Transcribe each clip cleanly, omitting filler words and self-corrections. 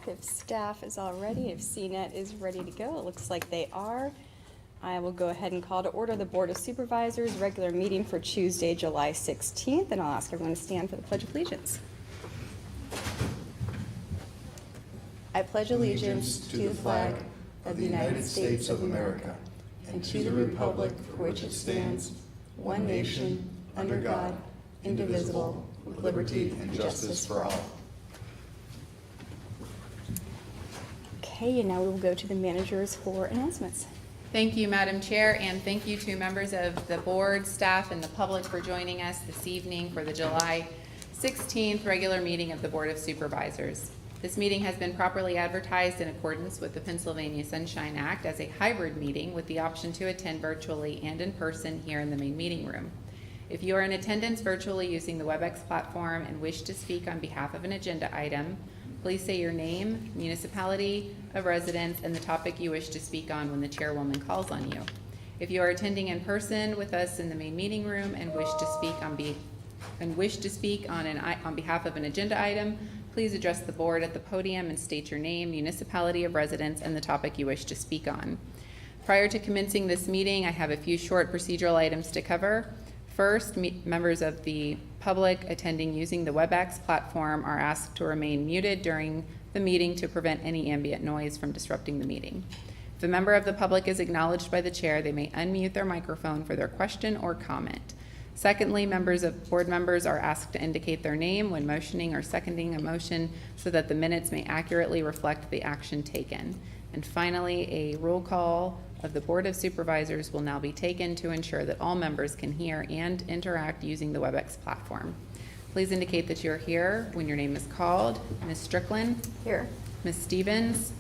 if staff is all ready, if CNET is ready to go. It looks like they are. I will go ahead and call to order the Board of Supervisors regular meeting for Tuesday, July 16th, and I'll ask everyone to stand for the Pledge of Allegiance. I pledge allegiance to the flag of the United States of America and to the republic for which it stands, one nation, under God, indivisible, with liberty and justice for all. Okay, and now we will go to the managers for announcements. Thank you, Madam Chair, and thank you to members of the board, staff, and the public for joining us this evening for the July 16th regular meeting of the Board of Supervisors. This meeting has been properly advertised in accordance with the Pennsylvania Sunshine Act as a hybrid meeting with the option to attend virtually and in person here in the main meeting room. If you are in attendance virtually using the WebEx platform and wish to speak on behalf of an agenda item, please say your name, municipality of residence, and the topic you wish to speak on when the chairwoman calls on you. If you are attending in person with us in the main meeting room and wish to speak on behalf of an agenda item, please address the board at the podium and state your name, municipality of residence, and the topic you wish to speak on. Prior to commencing this meeting, I have a few short procedural items to cover. First, members of the public attending using the WebEx platform are asked to remain muted during the meeting to prevent any ambient noise from disrupting the meeting. If a member of the public is acknowledged by the chair, they may unmute their microphone for their question or comment. Secondly, board members are asked to indicate their name when motioning or seconding a motion so that the minutes may accurately reflect the action taken. And finally, a roll call of the Board of Supervisors will now be taken to ensure that all members can hear and interact using the WebEx platform. Please indicate that you're here when your name is called. Ms. Strickland? Here. Ms. Stevens?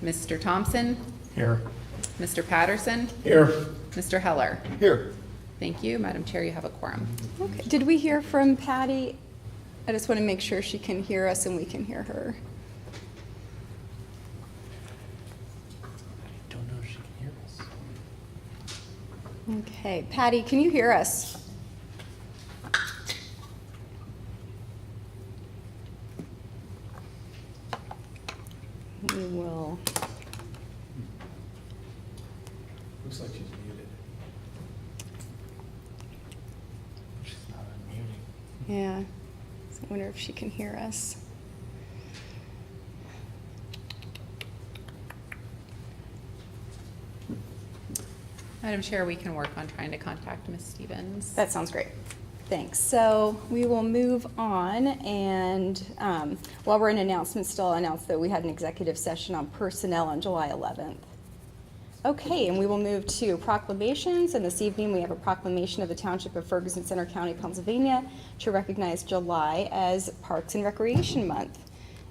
Mr. Thompson? Here. Mr. Patterson? Here. Mr. Heller? Here. Thank you. Madam Chair, you have a quorum. Okay. Did we hear from Patty? I just want to make sure she can hear us and we can hear her. I don't know if she can hear us. Okay, Patty, can you hear us? We will. Looks like she's muted. She's not unmuting. Yeah, so I wonder if she can hear us. Madam Chair, we can work on trying to contact Ms. Stevens. That sounds great. Thanks. So we will move on, and while we're in announcements, still I'll announce that we had an executive session on personnel on July 11th. Okay, and we will move to proclamations, and this evening we have a proclamation of the Township of Ferguson, Center County, Pennsylvania to recognize July as Parks and Recreation Month.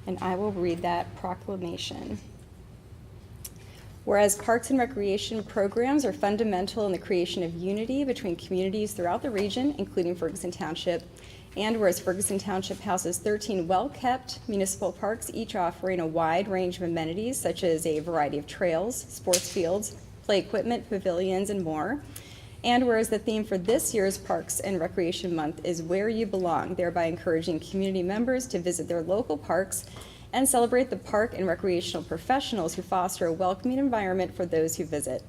And I will read that proclamation. Whereas parks and recreation programs are fundamental in the creation of unity between communities throughout the region, including Ferguson Township, and whereas Ferguson Township houses 13 well-kept municipal parks, each offering a wide range of amenities such as a variety of trails, sports fields, play equipment, pavilions, and more. And whereas the theme for this year's Parks and Recreation Month is Where You Belong, thereby encouraging community members to visit their local parks and celebrate the park and recreational professionals who foster a welcoming environment for those who visit.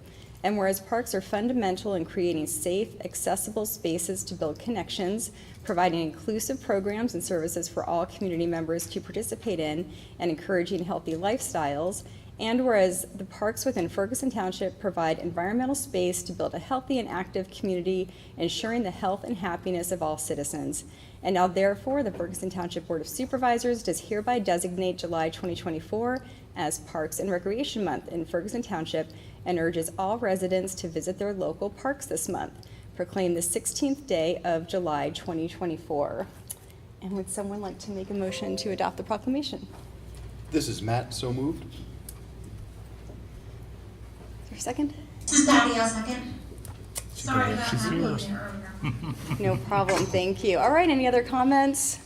And whereas parks are fundamental in creating safe, accessible spaces to build connections, providing inclusive programs and services for all community members to participate in, and encouraging healthy lifestyles, and whereas the parks within Ferguson Township provide environmental space to build a healthy and active community, ensuring the health and happiness of all citizens. And now therefore, the Ferguson Township Board of Supervisors does hereby designate July 2024 as Parks and Recreation Month in Ferguson Township and urges all residents to visit their local parks this month. Proclaim the 16th day of July 2024. And would someone like to make a motion to adopt the proclamation? This is Matt, so moved. Is there a second? This is Patty, I'll second. Sorry about She's that here. being there earlier. No problem, thank you. All right, any other comments?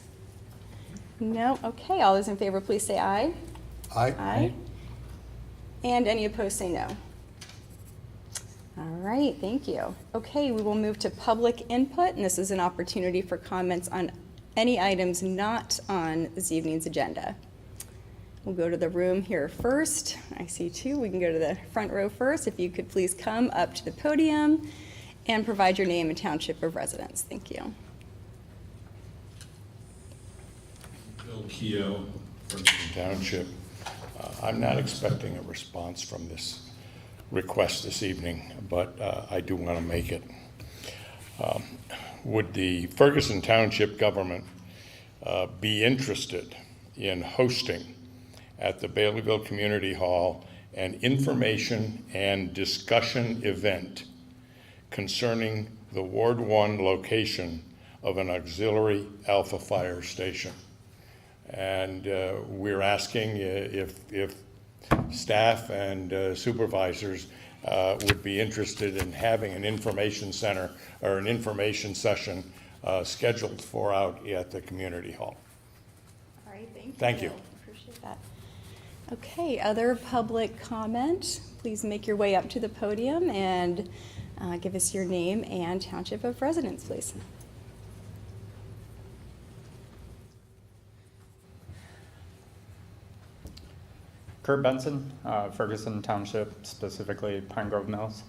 No, okay, all those in favor, please say aye. Aye. Aye. And any opposed, say no. All right, thank you. Okay, we will move to public input, and this is an opportunity for comments on any items not on this evening's agenda. We'll go to the room here first. I see two. We can go to the front row first. If you could please come up to the podium and provide your name and township of residence. Thank you. Bill Keough, Ferguson Township. I'm not expecting a response from this request this evening, but I do want to make it. Would the Ferguson Township government be interested in hosting at the Baileyville Community Hall an information and discussion event concerning the Ward 1 location of an auxiliary Alpha Fire Station? And we're asking if staff and supervisors would be interested in having an information center or an information session scheduled for out at the community hall. All right, thank you. Thank you. Appreciate that. Okay, other public comment, please make your way up to the podium and give us your name and township of residence, please. Kurt Benson, Ferguson Township, specifically Pine Grove Mills.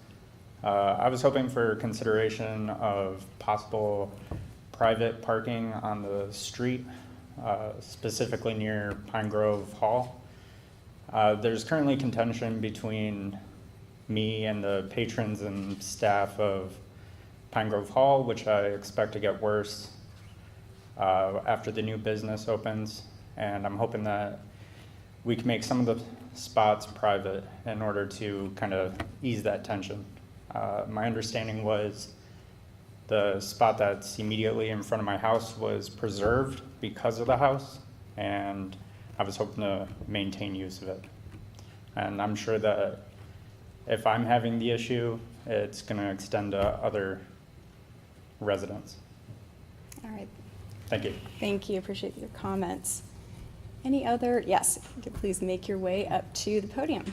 I was hoping for consideration of possible private parking on the street, specifically near Pine Grove Hall. There's currently contention between me and the patrons and staff of Pine Grove Hall, which I expect to get worse after the new business opens. And I'm hoping that we can make some of the spots private in order to kind of ease that tension. My understanding was the spot that's immediately in front of my house was preserved because of the house, and I was hoping to maintain use of it. And I'm sure that if I'm having the issue, it's going to extend to other residents. All right, Thank you. thank you, appreciate your comments. Any other, yes, if you could please make your way up to the podium.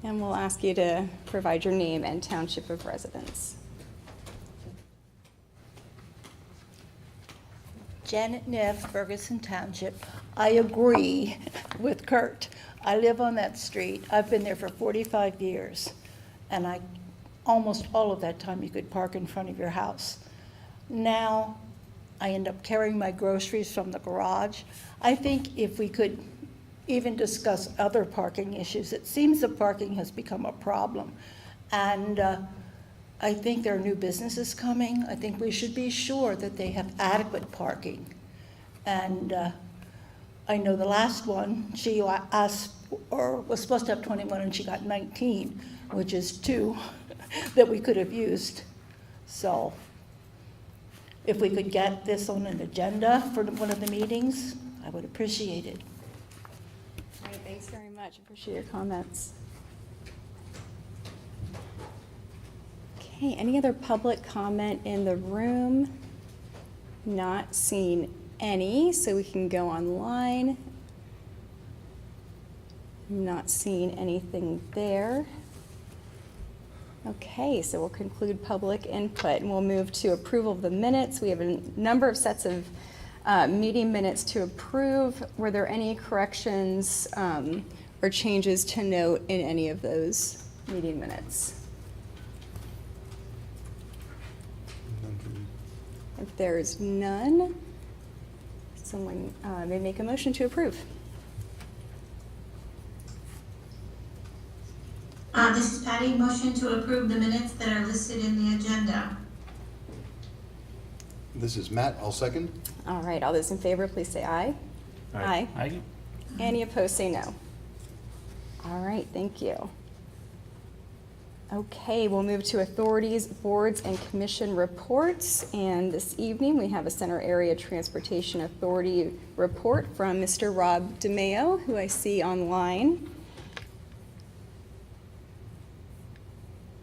And we'll ask you to provide your name and township of residence. Janet Neff, Ferguson Township. I agree with Kurt. I live on that street. I've been there for 45 years, and almost all of that time you could park in front of your house. Now, I end up carrying my groceries from the garage. I think if we could even discuss other parking issues, it seems that parking has become a problem. And I think there are new businesses coming. I think we should be sure that they have adequate parking. And I know the last one, she asked, or was supposed to have 21 and she got 19, which is 2 that we could have used. So if we could get this on an agenda for one of the meetings, I would appreciate it. All right, thanks very much. Appreciate your comments. Okay, any other public comment in the room? Not seeing any, so we can go online. Not seeing anything there. Okay, so we'll conclude public input and we'll move to approval of the minutes. We have a number of sets of meeting minutes to approve. Were there any corrections or changes to note in any of those meeting minutes? If there's none, someone may make a motion to approve. This is Patty. Motion to approve the minutes that are listed in the agenda. This is Matt, I'll second. All right, all those in favor, please say aye. Aye. Any opposed, say no. All right, thank you. Okay, we'll move to authorities, boards, and commission reports. And this evening, we have a Center Area Transportation Authority report from Mr. Rob DeMeo, who I see online.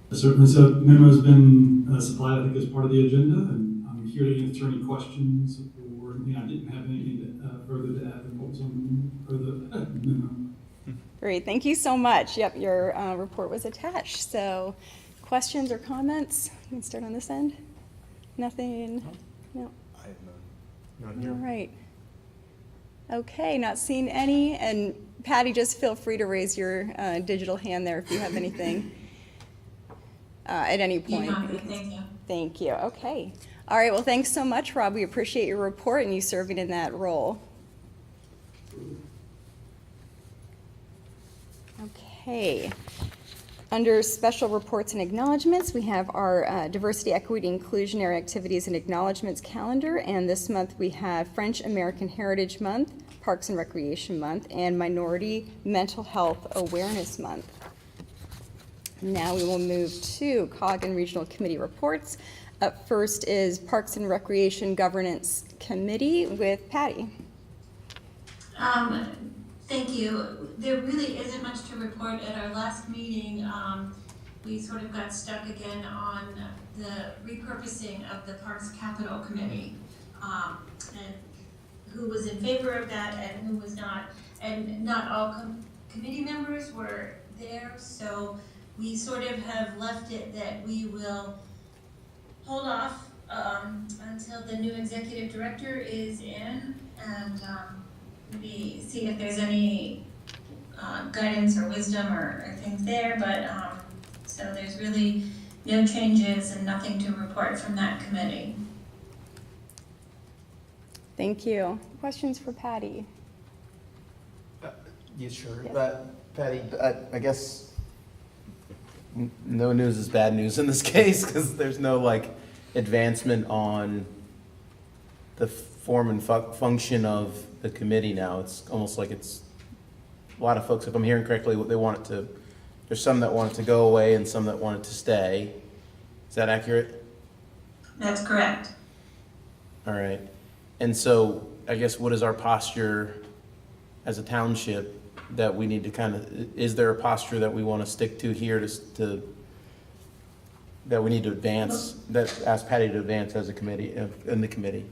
Certainly, so memo's been supplied, I think, as part of the agenda, and I'm here to answer any questions, or, I didn't have anything further to add than what was on the memo. Great, thank you so much. Yep, your report was attached. So questions or comments? We can start on this end. Nothing? No. I have none here. All right. Okay, not seeing any, and Patty, just feel free to raise your digital hand there if you have anything at any point. You're not good, thank you. Thank you, okay. All right, well, thanks so much, Rob. We appreciate your report and you serving in that role. Okay. Under special reports and acknowledgements, we have our diversity, equity, inclusionary activities and acknowledgements calendar. And this month we have French American Heritage Month, Parks and Recreation Month, and Minority Mental Health Awareness Month. Now we will move to COG and Regional Committee reports. Up first is Parks and Recreation Governance Committee with Patty. Thank you. There really isn't much to report. At our last meeting, we sort of got stuck again on the repurposing of the Parks Capital Committee. And who was in favor of that and who was not. And not all committee members were there, so we sort of have left it that we will hold off until the new executive director is in and maybe see if there's any guidance or wisdom or things there, but so there's really no changes and nothing to report from that committee. Thank you. Questions for Patty? Yeah, sure. Yes. But Patty, I guess no news is bad news in this case because there's no like advancement on the form and function of the committee now. It's almost like it's a lot of folks, if I'm hearing correctly, they want it to, there's some that want it to go away and some that want it to stay. Is that accurate? That's correct. All right. And so I guess what is our posture as a township that we need to kind of, is there a posture that we want to stick to here to that we need to advance, that ask Patty to advance as a committee, in the committee?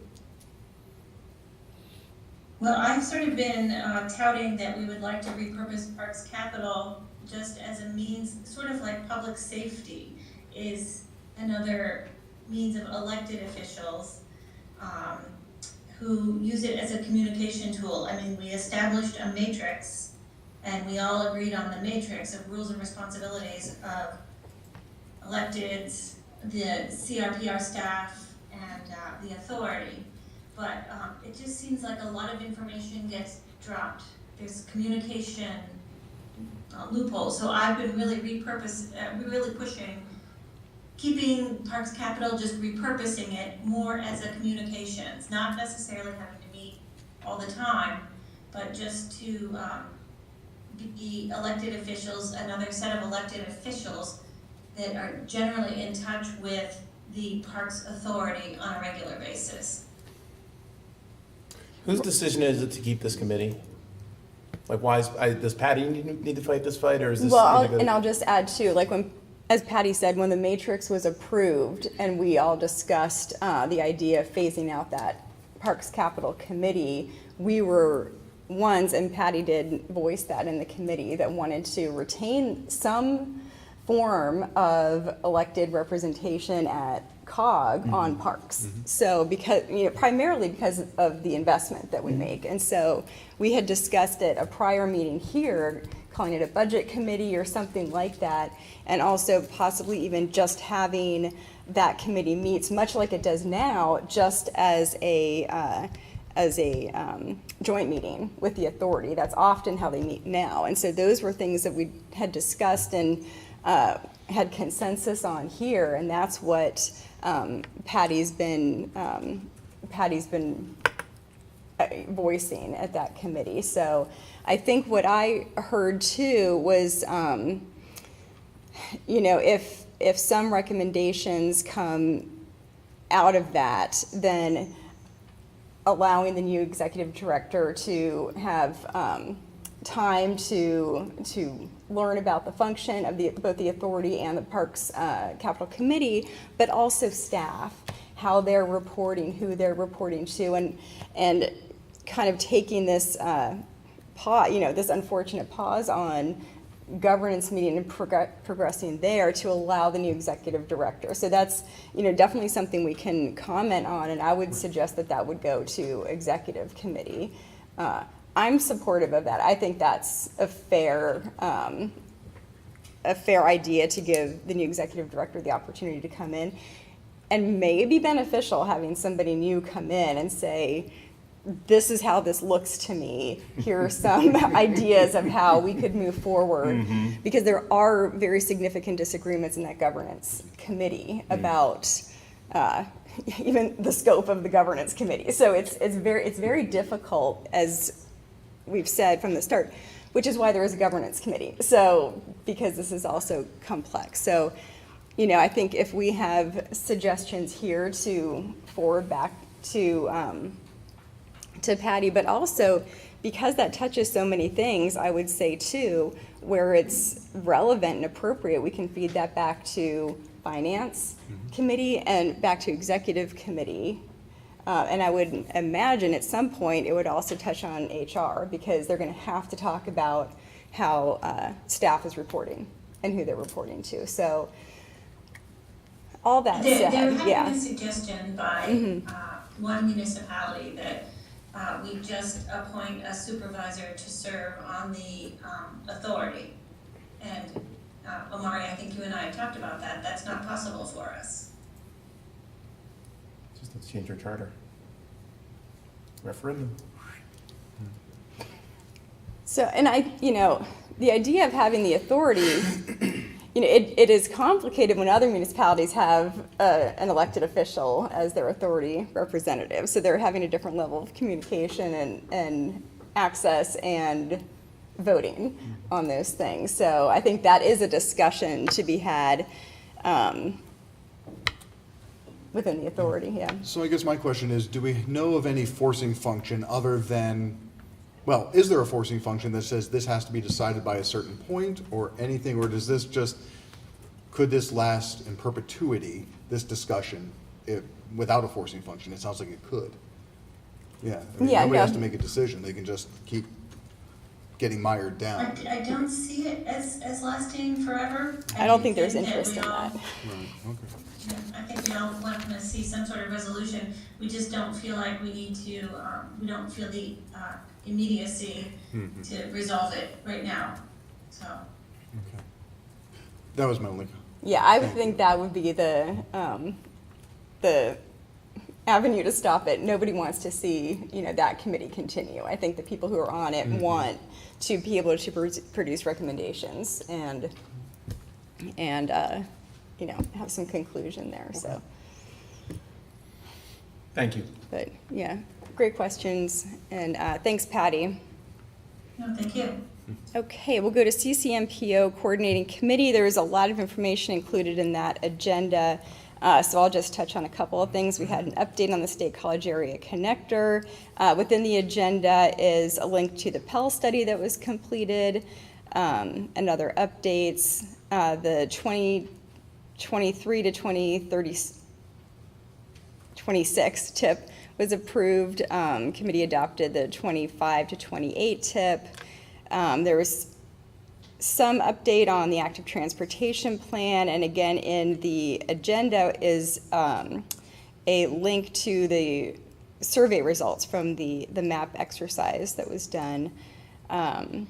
Well, I've sort of been touting that we would like to repurpose Parks Capital just as a means, sort of like public safety is another means of elected officials who use it as a communication tool. I mean, we established a matrix and we all agreed on the matrix of rules and responsibilities of electeds, the CRPR staff, and the authority. But it just seems like a lot of information gets dropped. There's communication loopholes. So I've been really really pushing, keeping Parks Capital, just repurposing it more as a communications, not necessarily having to meet all the time, but just to be elected officials, another set of elected officials that are generally in touch with the Parks Authority on a regular basis. Whose decision is it to keep this committee? Like, why is, does Patty need to fight this fight, or is this? Well, I'll just add too, like when, as Patty said, when the matrix was approved and we all discussed the idea of phasing out that Parks Capital Committee, we were ones, and Patty did voice that in the committee, that wanted to retain some form of elected representation at COG on parks. So because, primarily because of the investment that we make. And so we had discussed at a prior meeting here, calling it a budget committee or something like that, and also possibly even just having that committee meets, much like it does now, just as a joint meeting with the authority. That's often how they meet now. And so those were things that we had discussed and had consensus on here, and that's what Patty's been voicing at that committee. So I think what I heard too was, if some recommendations come out of that, then allowing the new executive director to have time to learn about the function of both the authority and the Parks Capital Committee, but also staff, how they're reporting, who they're reporting to, and kind of taking this pause, this unfortunate pause on governance meeting and progressing there to allow the new executive director. So that's, definitely something we can comment on, and I would suggest that that would go to executive committee. I'm supportive of that. I think that's a fair idea to give the new executive director the opportunity to come in, and may be beneficial having somebody new come in and say, this is how this looks to me. Here are some ideas of how we could move forward. Because there are very significant disagreements in that governance committee about even the scope of the governance committee. So it's very difficult, as we've said from the start, which is why there is a governance committee. So, because this is also complex. So, I think if we have suggestions here to forward back to Patty, but also because that touches so many things, I would say too, where it's relevant and appropriate, we can feed that back to finance committee and back to executive committee. And I would imagine at some point it would also touch on HR, because they're going to have to talk about how staff is reporting and who they're reporting to. So all that There said, had been yeah. a suggestion by one municipality that we just appoint a supervisor to serve on the authority. And Omari, I think you and I talked about that. That's not possible for us. Just let's change our charter. Referendum. So, and the idea of having the authority, it is complicated when other municipalities have an elected official as their authority representative. So they're having a different level of communication and access and voting on those things. So I think that is a discussion to be had within the authority, yeah. So I guess my question is, do we know of any forcing function other than, well, is there a forcing function that says this has to be decided by a certain point or anything, or does this just, could this last in perpetuity, this discussion, without a forcing function? It sounds like it could. Yeah. Nobody has to make a decision. They can just keep getting mired down. I don't see it as lasting forever. I don't think there's interest in that. Right, okay. I think we all want to see some sort of resolution. We just don't feel like we need to, we don't feel the immediacy to resolve it right now, so. Okay. That was my only. Yeah, I would think that would be the avenue to stop it. Nobody wants to see, that committee continue. I think the people who are on it want to be able to produce recommendations and have some conclusion there, so. Thank you. But, yeah, great questions, and thanks, Patty. No, thank you. Okay, we'll go to CCMPO Coordinating Committee. There is a lot of information included in that agenda, so I'll just touch on a couple of things. We had an update on the State College Area Connector. Within the agenda is a link to the Pell study that was completed, and other updates. The 2023 to 2026 tip was approved. Committee adopted the 25 to 28 tip. There was some update on the active transportation plan, and again in the agenda is a link to the survey results from the MAP exercise that was done. I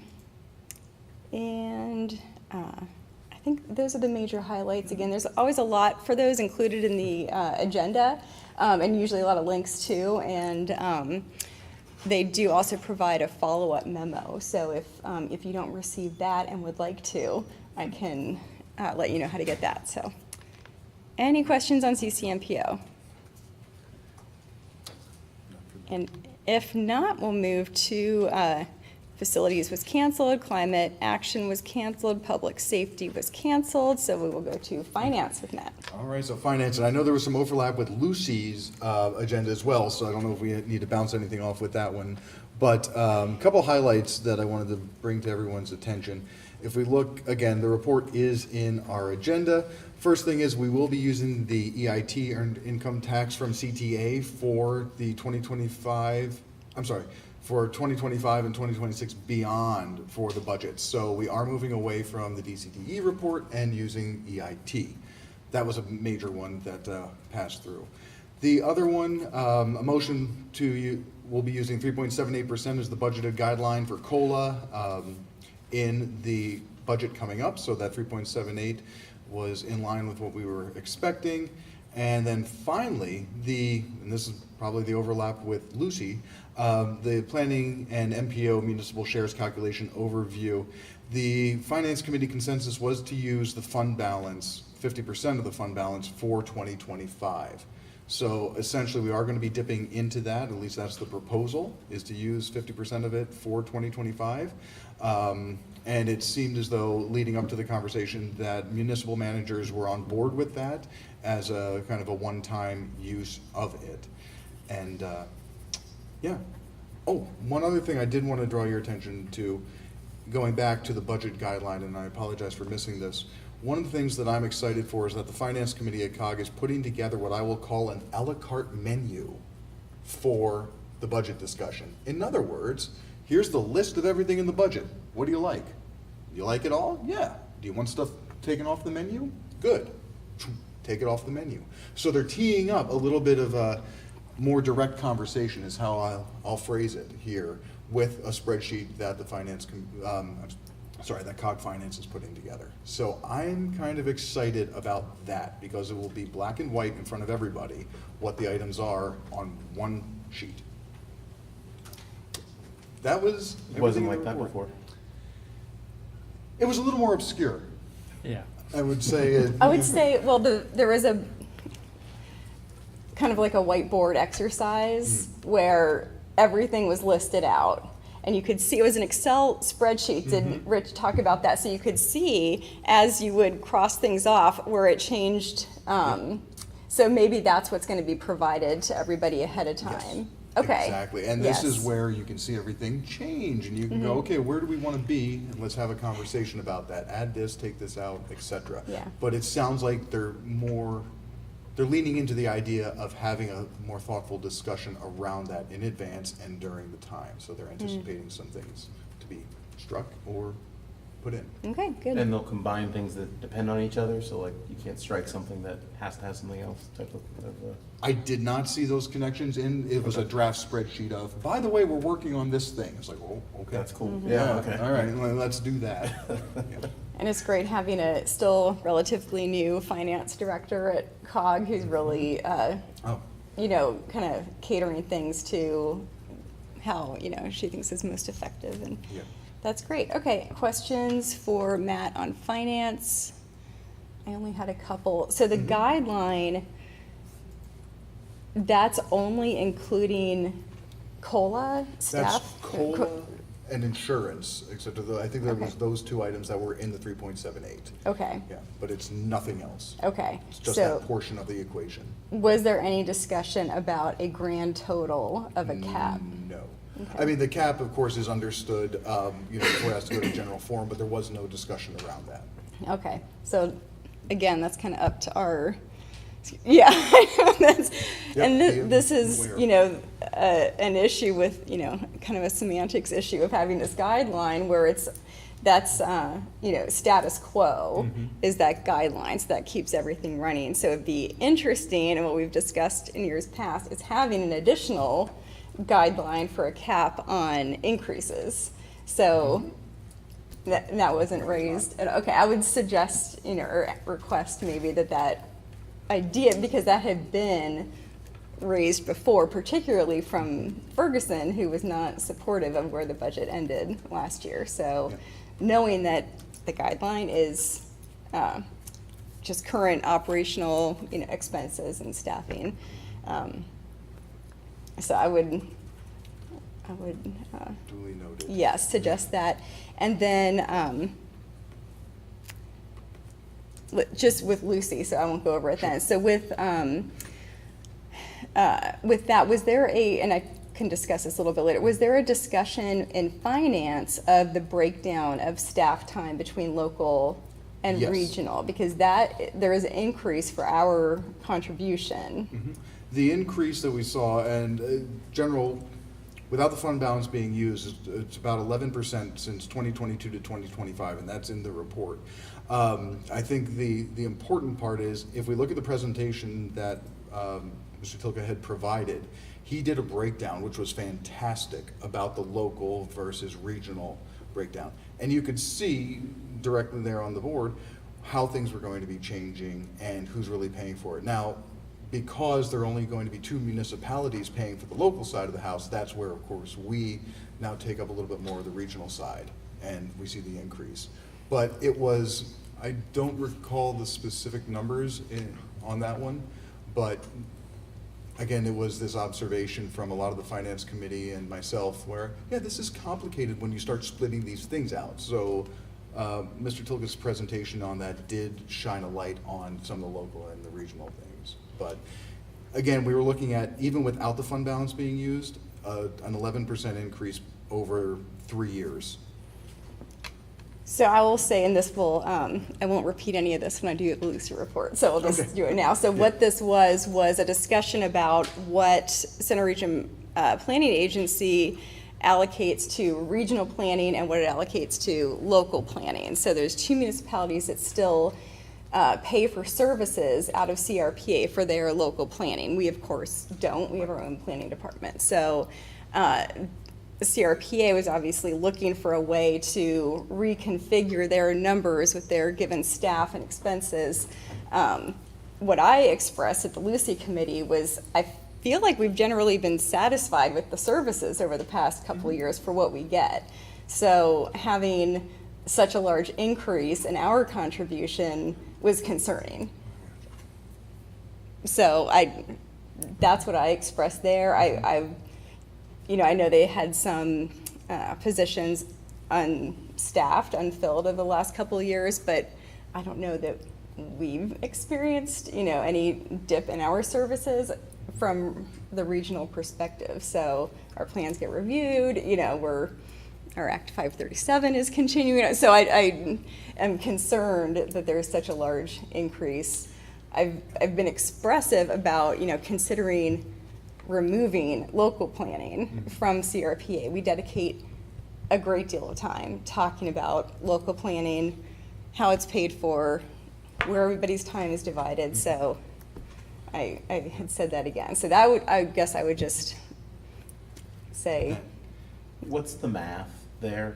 think those are the major highlights. Again, there's always a lot for those included in the agenda, and usually a lot of links too, and they do also provide a follow-up memo. So if you don't receive that and would like to, I can let you know how to get that. So, any questions on CCMPO? And if not, we'll move to facilities was canceled, climate action was canceled, public safety was canceled, so we will go to finance with Matt. All right, so finance, and I know there was some overlap with Lucy's agenda as well, so I don't know if we need to bounce anything off with that one. But a couple highlights that I wanted to bring to everyone's attention. If we look, again, the report is in our agenda. First thing is we will be using the EIT, Earned Income Tax from CTA, for the 2025 I'm sorry, for 2025 and 2026 beyond for the budget. So we are moving away from the DCTE report and using EIT. That was a major one that passed through. The other one, a motion we'll be using 3.78% as the budgeted guideline for COLA in the budget coming up. So that 3.78 was in line with what we were expecting. And then finally, and this is probably the overlap with Lucy, the planning and MPO municipal shares calculation overview. The Finance Committee consensus was to use the fund balance, 50% of the fund balance for 2025. So essentially, we are going to be dipping into that, at least that's the proposal, is to use 50% of it for 2025. And it seemed as though, leading up to the conversation, that municipal managers were on board with that as a kind of a one-time use of it. And, yeah. Oh, one other thing I did want to draw your attention to, going back to the budget guideline, and I apologize for missing this. One of the things that I'm excited for is that the Finance Committee at COG is putting together what I will call an a la carte menu for the budget discussion. In other words, here's the list of everything in the budget. What do you like? You like it all? Yeah. Do you want stuff taken off the menu? Good. Take it off the menu. So they're teeing up a little bit of a more direct conversation is how I'll phrase it here, with a spreadsheet that the that COG Finance is putting together. So I'm kind of excited about that because it will be black and white in front of everybody what the items are on one sheet. That was It wasn't everything in like the that report. before. It was a little more obscure, Yeah. I would say. I would say, well, there was a kind of like a whiteboard exercise where everything was listed out. And you could see, it was an Excel spreadsheet. Did Rich talk about that? So you could see as you would cross things off where it changed. So maybe that's what's going to be provided to everybody ahead of time. Okay. Exactly, and this is Yes. where you can see everything change, and you can go, okay, where do we want to be, and let's have a conversation about that. Add this, take this out, etc. Yeah. But it sounds like they're leaning into the idea of having a more thoughtful discussion around that in advance and during the time. So they're anticipating some things to be struck or put in. Okay, good. And they'll combine things that depend on each other, so like you can't strike something that has to have something else type of I did not see those connections in. It was a draft spreadsheet of, by the way, we're working on this thing. It's like, oh, okay. That's cool. Yeah, Okay. all right, well, let's do that. Yeah. And it's great having a still relatively new finance director at COG who's really, Oh, kind of catering things to how, she thinks is most effective. And yeah. that's great. Okay, questions for Matt on finance? I only had a couple. So the guideline, that's only including COLA That's staff? COLA and insurance, except I think there was Okay. those two items that were in the 3.78. Okay, Yeah, but it's nothing else. okay. It's just So that portion of the equation. was there any discussion about a grand total of a cap? No. Okay. I mean, the cap, of course, is understood, before it has to go to general forum, but there was no discussion around that. Okay, so again, that's kind of up to our, yeah. that's- And Yep, this is, aware. an issue with, kind of a semantics issue of having this guideline where that's status quo is that guideline, so that keeps everything running. So it'd be interesting, and what we've discussed in years past, is having an additional guideline for a cap on increases. So that wasn't raised. And, okay, I would suggest, or request maybe that idea, because that had been raised before, particularly from Ferguson, who was not supportive of where the budget ended last year. So Yeah. knowing that the guideline is just current operational, expenses and staffing. So I would Duly noted. yes, suggest that. And then just with Lucy, so I won't go over it then. So with that, was there and I can discuss this a little bit later, was there a discussion in finance of the breakdown of staff time between local and Yes. regional? Because there is an increase for our contribution. The increase that we saw, and general without the fund balance being used, it's about 11% since 2022 to 2025, and that's in the report. I think the important part is, if we look at the presentation that Mr. Tilka had provided, he did a breakdown, which was fantastic, about the local versus regional breakdown. And you could see directly there on the board how things were going to be changing and who's really paying for it. Now, because there are only going to be 2 municipalities paying for the local side of the house, that's where, of course, we now take up a little bit more of the regional side, and we see the increase. But it was, I don't recall the specific numbers on that one, but again, it was this observation from a lot of the finance committee and myself where, yeah, this is complicated when you start splitting these things out. So Mr. Tilke's presentation on that did shine a light on some of the local and the regional things. But again, we were looking at, even without the fund balance being used, an 11% increase over 3 years. So I will say, and this will, I won't repeat any of this when I do the Lucy report, so we'll just do it now. So what this was a discussion about what Center Region Planning Agency allocates to regional planning and what it allocates to local planning. So there's 2 municipalities that still pay for services out of CRPA for their local planning. We, of course, don't. We have our own planning department. So the CRPA was obviously looking for a way to reconfigure their numbers with their given staff and expenses. What I expressed at the Lucy Committee was, I feel like we've generally been satisfied with the services over the past couple of years for what we get. So having such a large increase in our contribution was concerning. So that's what I expressed there. I know they had some positions unstaffed, unfilled over the last couple of years, but I don't know that we've experienced, any dip in our services from the regional perspective. So our plans get reviewed, our Act 537 is continuing. So I am concerned that there's such a large increase. I've been expressive about, considering removing local planning from CRPA. We dedicate a great deal of time talking about local planning, how it's paid for, where everybody's time is divided. So I had said that again. So I guess I would just say. What's the math there?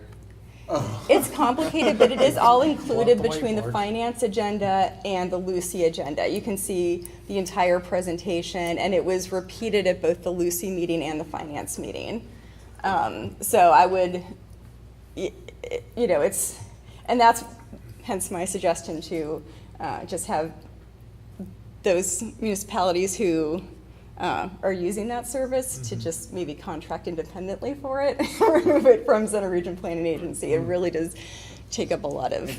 It's complicated, but it is all included Pull up the between the whiteboard. finance agenda and the Lucy agenda. You can see the entire presentation, and it was repeated at both the Lucy meeting and the finance meeting. So I would, and that's hence my suggestion to just have those municipalities who are using that service to just maybe contract independently for it, remove it from Center Region Planning Agency. It really does take up a lot of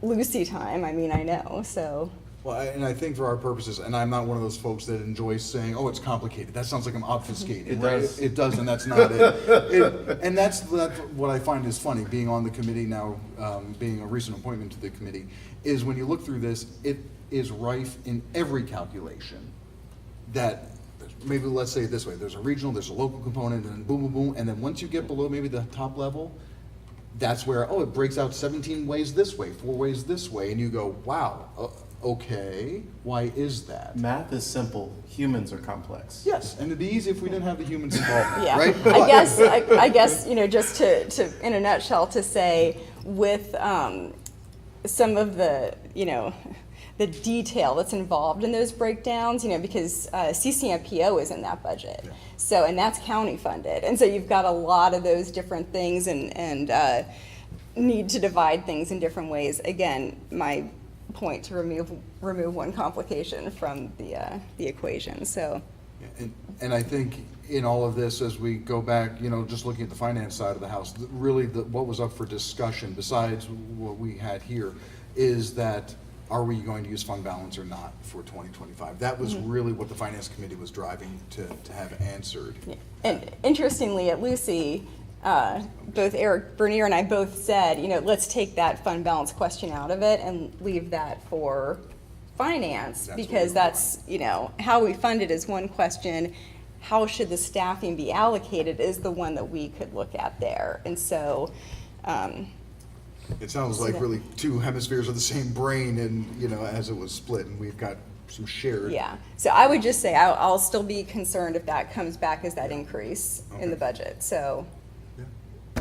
Lucy time. I mean, I know, so. Well, and I think for our purposes, and I'm not one of those folks that enjoys saying, "Oh, it's complicated." That sounds like I'm obfuscating. It right? does. It does, and that's not it. And that's what I find is funny, being on the committee now, being a recent appointment to the committee, is when you look through this, it is rife in every calculation that, maybe let's say it this way, there's a regional, there's a local component, and then boom, boom, boom, and then once you get below maybe the top level, that's where, it breaks out 17 ways this way, 4 ways this way, and you go, wow, okay, why is that? Math is simple. Humans are complex. Yes, and it'd be easy if we didn't have the humans involved, Yeah, right? I guess, just to, in a nutshell, to say with some of the, the detail that's involved in those breakdowns, because CCMPO is in that budget. Yeah. So, and that's county funded. And so you've got a lot of those different things and need to divide things in different ways. Again, my point to remove one complication from the equation, so. And I think in all of this, as we go back, just looking at the finance side of the house, really what was up for discussion, besides what we had here, is that are we going to use fund balance or not for 2025? That was really what the finance committee was driving to have answered. Yeah. And interestingly, at Lucy, both Eric Bernier and I both said, let's take that fund balance question out of it and leave that for finance, That's because what we that's, how we fund it is one question. how should the staffing be allocated is the one that we could look at there. And so, It sounds like really two hemispheres of the same brain and, as it was split, and we've got some shared. yeah, so I would just say I'll still be concerned if that comes back as that increase in the budget, so. Yeah.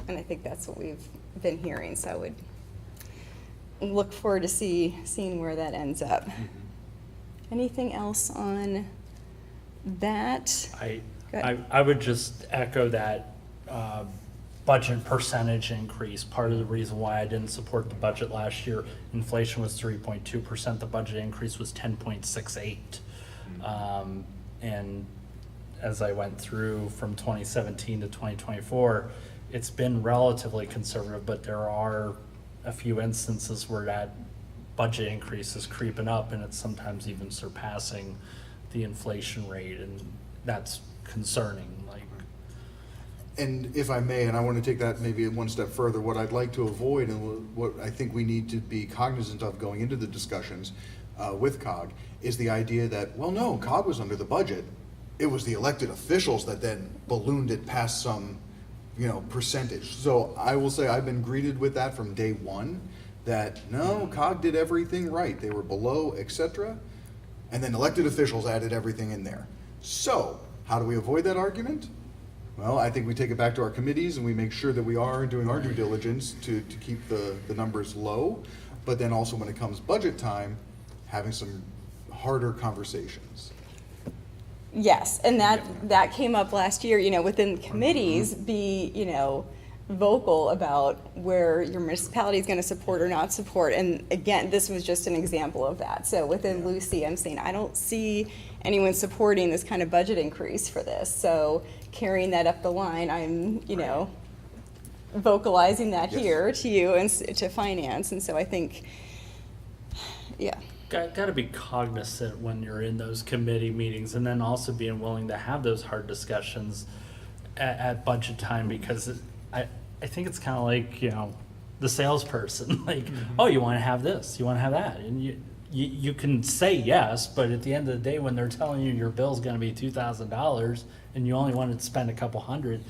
And I think that's what we've been hearing, so I would look forward to seeing where that ends up. Anything else on that? Go ahead. I would just echo that budget percentage increase. Part of the reason why I didn't support the budget last year, inflation was 3.2%, the budget increase was 10.68. And as I went through from 2017 to 2024, it's been relatively conservative, but there are a few instances where that budget increase is creeping up and it's sometimes even surpassing the inflation rate, and that's concerning. And if I may, and I want to take that maybe one step further, what I'd like to avoid and what I think we need to be cognizant of going into the discussions with COG is the idea that, well, no, COG was under the budget. It was the elected officials that then ballooned it past some, percentage. So I will say I've been greeted with that from day one, that no, COG did everything right. They were below, etc. And then elected officials added everything in there. So how do we avoid that argument? Well, I think we take it back to our committees and we make sure that we are doing our due diligence to keep the numbers low. But then also when it comes budget time, having some harder conversations. Yes, and that came up last year, within committees, be, vocal about where your municipality is going to support or not support. And again, this was just an example of that. So within Lucy, I'm saying I don't see anyone supporting this kind of budget increase for this. So carrying that up the line, I'm, vocalizing that here to you and to finance. And so I think, yeah. Got to be cognizant when you're in those committee meetings, and then also being willing to have those hard discussions at budget time, because I think it's kind of like, the salesperson, like, oh, you want to have this, you want to have that, and you can say yes, but at the end of the day, when they're telling you your bill's going to be $2,000 and you only wanted to spend a couple hundred,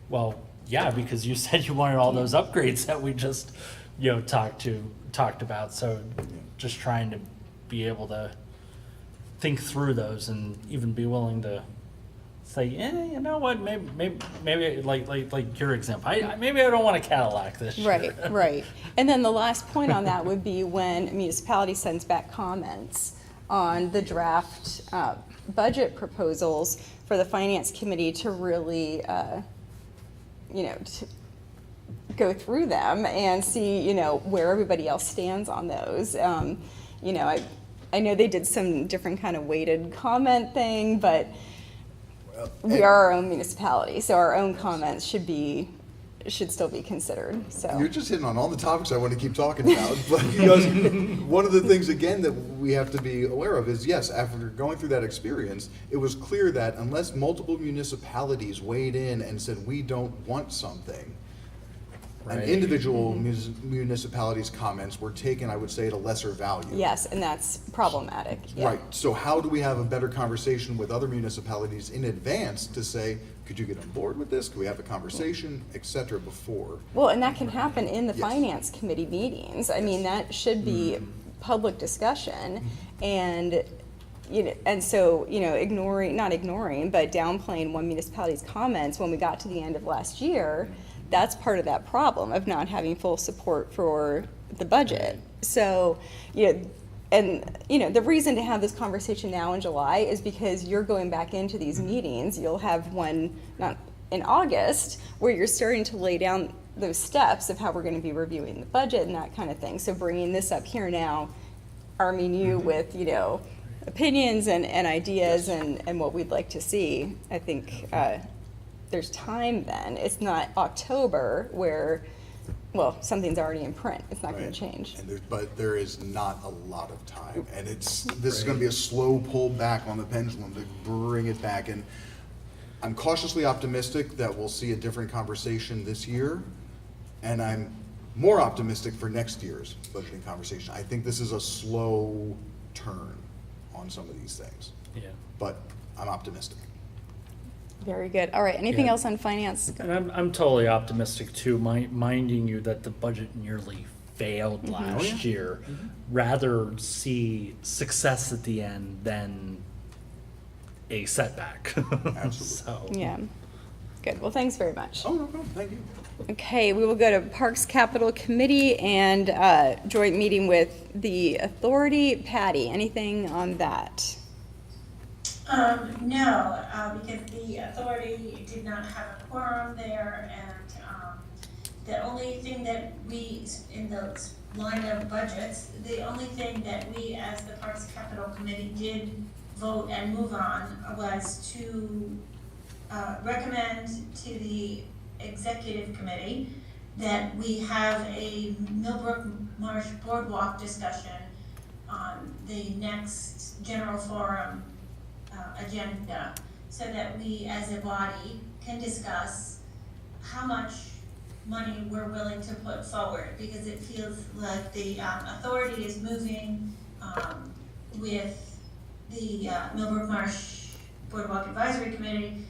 well, yeah, because you said you wanted all those upgrades that we just talked about. So just trying to be able to think through those and even be willing to say, you know what, maybe like your example, maybe I don't want a Cadillac this year. Right. And then the last point on that would be when a municipality sends back comments on the draft budget proposals for the finance committee to really, to go through them and see, where everybody else stands on those. I know they did some different kind of weighted comment thing, but we are our own municipality, so our own comments should still be considered, so. You're just hitting on all the topics I want to keep talking about, but one of the things, again, that we have to be aware of is, yes, after going through that experience, it was clear that unless multiple municipalities weighed in and said, we don't want something, and individual municipalities' comments were taken, I would say, at a lesser value. Yes, and that's problematic, yeah. Right, so how do we have a better conversation with other municipalities in advance to say, could you get on board with this? Could we have a conversation, et cetera, before? Well, and that can happen in the Yes. finance committee meetings. I mean, that should be public discussion, and, and so, not ignoring, but downplaying one municipality's comments when we got to the end of last year, that's part of that problem of not having full support for the budget. So, the reason to have this conversation now in July is because you're going back into these meetings. You'll have one not in August where you're starting to lay down those steps of how we're going to be reviewing the budget and that kind of thing. So bringing this up here now, arming you with, opinions and ideas and what we'd like to see, I think there's time then. It's not October where, something's already in print. It's not going to change. But there is not a lot of time, and this is going to be a slow pull back on the pendulum to bring it back. And I'm cautiously optimistic that we'll see a different conversation this year, and I'm more optimistic for next year's budgeting conversation. I think this is a slow turn on some of these things, Yeah. but I'm optimistic. Very good. All right, anything Yeah. else on finance? And I'm totally optimistic too, minding you that the budget nearly failed last year. Rather see success at the end than a setback. Absolutely. So, Yeah. Good. Well, thanks very much. Oh, no, thank you. Okay, we will go to Parks Capital Committee and joint meeting with the authority. Patty, anything on that? No, because the authority did not have a quorum there, and, the only thing that we, in the line of budgets, the only thing that we, as the Parks Capital Committee, did vote and move on was to, recommend to the executive committee that we have a Millbrook Marsh Boardwalk discussion on the next general forum agenda, so that we as a body can discuss how much money we're willing to put forward, because it feels like the authority is moving with the Millbrook Marsh Boardwalk Advisory Committee.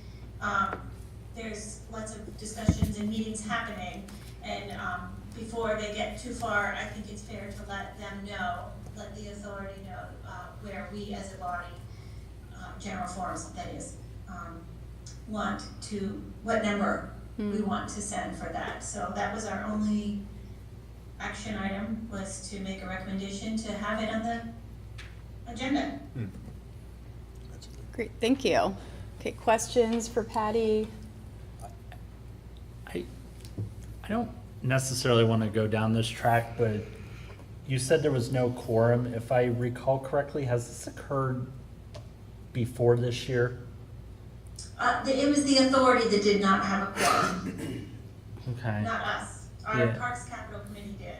There's lots of discussions and meetings happening, and before they get too far, I think it's fair to let them know, let the authority know where we as a body, general forums, that is, want to, what number we want to send for that. So that was our only action item, was to make a recommendation to have it on the agenda. Great, thank you. Okay, questions for Patty? I don't necessarily want to go down this track, but you said there was no quorum. If I recall correctly, has this occurred before this year? It was the authority that did not have a quorum, Okay. not us. Our Yeah. Parks Capital Committee did.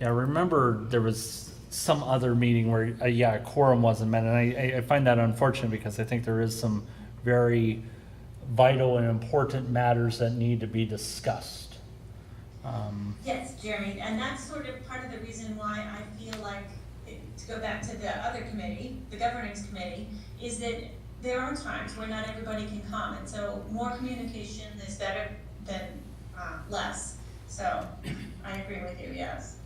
Yeah, I remember there was some other meeting where, a quorum wasn't met, and I find that unfortunate because I think there is some very vital and important matters that need to be discussed. Yes, Jeremy, and that's sort of part of the reason why I feel like, to go back to the other committee, the governance committee, is that there are times where not everybody can come, and so more communication is better than less. So I agree with you, yes.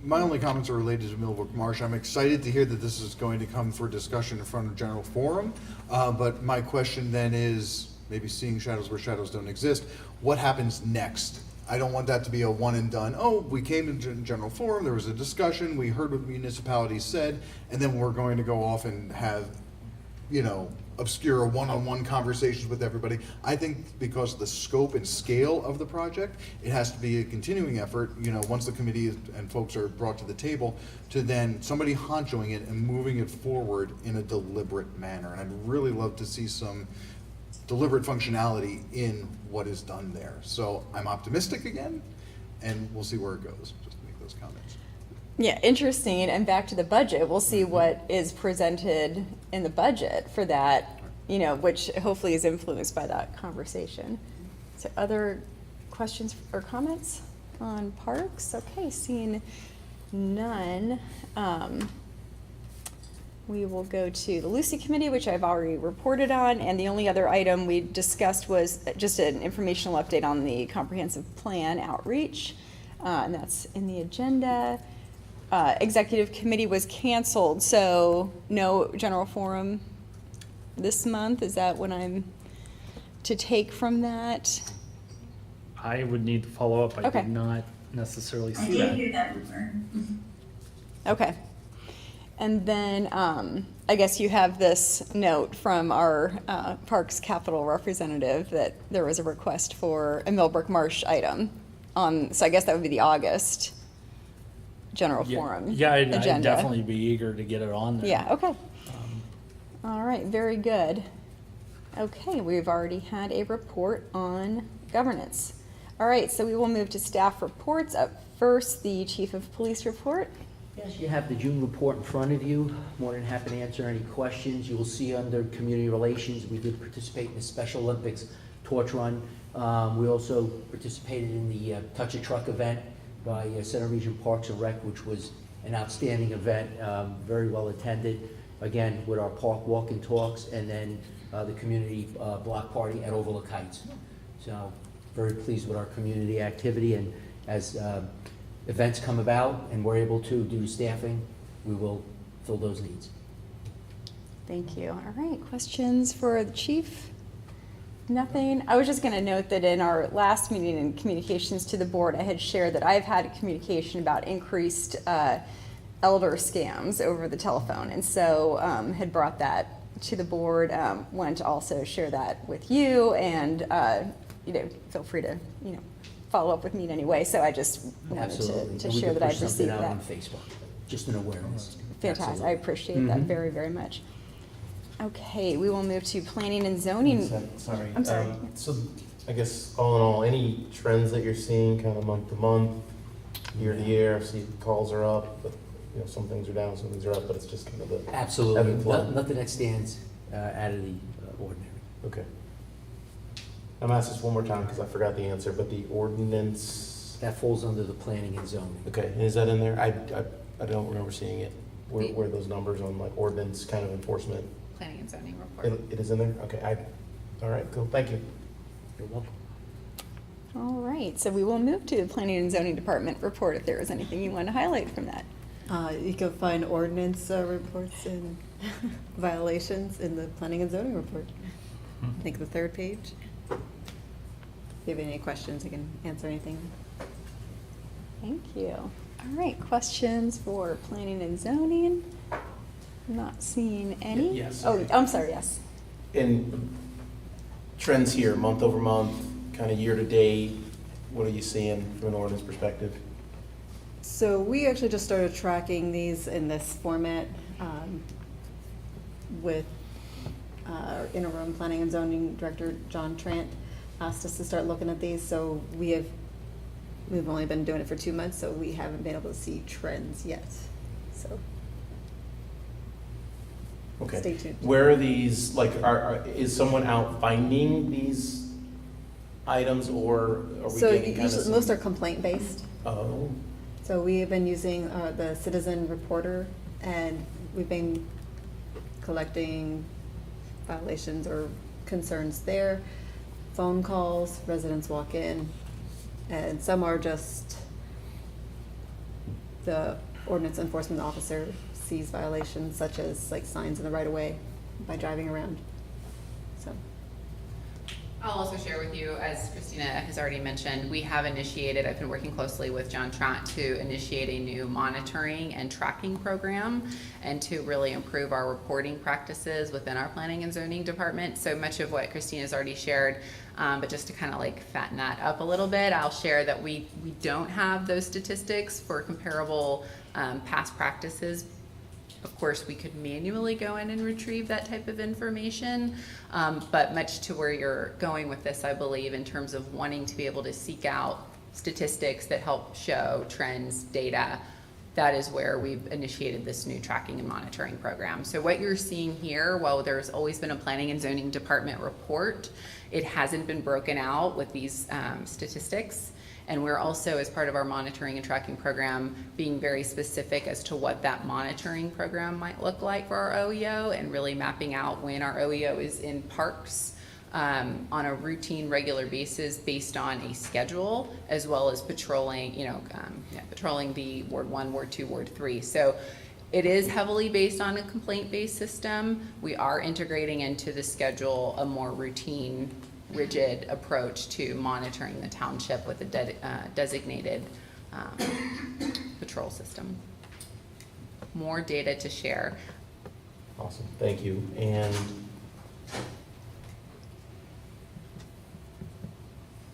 My only comments are related to Millbrook Marsh. I'm excited to hear that this is going to come for discussion in front of General Forum. But my question then is, maybe seeing shadows where shadows don't exist, what happens next? I don't want that to be a one and done. Oh, we came into General Forum, there was a discussion, we heard what the municipalities said, and then we're going to go off and have, obscure one-on-one conversations with everybody. I think because of the scope and scale of the project, it has to be a continuing effort, once the committee and folks are brought to the table, to then somebody honchoing it and moving it forward in a deliberate manner. And I'd really love to see some deliberate functionality in what is done there. So I'm optimistic again, and we'll see where it goes, just to make those comments. Yeah, interesting. And back to the budget, we'll see what is presented in the budget for that, which hopefully is influenced by that conversation. So other questions or comments on parks? Okay, seeing none. We will go to the Lucy Committee, which I've already reported on, and the only other item we discussed was just an informational update on the comprehensive plan outreach, and that's in the agenda. Executive Committee was canceled, so no general forum this month. Is that what I'm to take from that? I would need to follow up. I Okay. did not necessarily I see did that. hear that rumor. Okay. And then I guess you have this note from our Parks Capital representative that there was a request for a Millbrook Marsh item so I guess that would be the August general forum I'd agenda. definitely be eager to get it on there. Yeah, okay. All right, very good. Okay, we've already had a report on governance. All right, so we will move to staff reports. Up first, the Chief of Police report. Yes, you have the June report in front of you. More than happy to answer any questions. You will see under Community Relations, we did participate in the Special Olympics torch run. We also participated in the Touch a Truck event by Center Region Parks and Rec, which was an outstanding event, very well attended. again, with our park walk and talks, and then the community block party at Overlook Heights. So very pleased with our community activity, and as events come about and we're able to do staffing, we will fill those needs. Thank you. All right, questions for the chief? Nothing. I was just going to note that in our last meeting in communications to the board, I had shared that I've had communication about increased elder scams over the telephone, and so had brought that to the board. Wanted to also share that with you, and feel free to follow up with me in any way. So I just wanted Absolutely. to And we share could that I've push something received out that. on Facebook, just an awareness. Fantastic. Absolutely. I appreciate that very, very much. Okay, we will move to planning and zoning. Sorry. I'm sorry. So I guess all in all, any trends that you're seeing kind of month to month, year to year? I see calls are up, but some things are down, some things are up, but it's just kind of the ebb Absolutely. and flow. Nothing that stands out of the ordinary. Okay. I'm gonna ask this one more time because I forgot the answer, but the ordinance, That falls under the planning and zoning. okay, and is that in there? I don't remember seeing it. Where are those numbers on like ordinance kind of enforcement? Planning and zoning report. It is in there? Okay, all right, cool, thank you. You're welcome. All right, so we will move to the planning and zoning department report if there is anything you want to highlight from that. You can find ordinance reports and violations in the planning and zoning report. I think the third page. If you have any questions, I can answer anything. Thank you. All right, questions for planning and zoning? I'm not seeing any. Yes. Oh, I'm sorry, yes. In trends here, month over month, kind of year to date, what are you seeing from an ordinance perspective? So we actually just started tracking these in this format with our interim planning and zoning director, John Trant, asked us to start looking at these. So we've only been doing it for 2 months, so we haven't been able to see trends yet. So Okay. stay tuned. Where are these, like, is someone out finding these items, or are we So getting kind of usually, most are complaint-based. Oh, So we have been using the citizen reporter, and we've been collecting violations or concerns there. Phone calls, residents walk in, and some are just the ordinance enforcement officer sees violations such as like signs in the right of way by driving around. So. I'll also share with you, as Christina has already mentioned, we have initiated, I've been working closely with John Trant to initiate a new monitoring and tracking program and to really improve our reporting practices within our planning and zoning department. So much of what Christina's already shared, but just to kind of like fatten that up a little bit, I'll share that we don't have those statistics for comparable past practices. Of course, we could manually go in and retrieve that type of information, but much to where you're going with this, I believe, in terms of wanting to be able to seek out statistics that help show trends, data, that is where we've initiated this new tracking and monitoring program. So what you're seeing here, while there's always been a planning and zoning department report, it hasn't been broken out with these statistics. And we're also, as part of our monitoring and tracking program, being very specific as to what that monitoring program might look like for our OEO, and really mapping out when our OEO is in parks on a routine, regular basis based on a schedule, as well as patrolling, patrolling the Ward 1, Ward 2, Ward 3. So it is heavily based on a complaint-based system. We are integrating into the schedule a more routine, rigid approach to monitoring the township with a designated patrol system. More data to share. awesome, thank you. And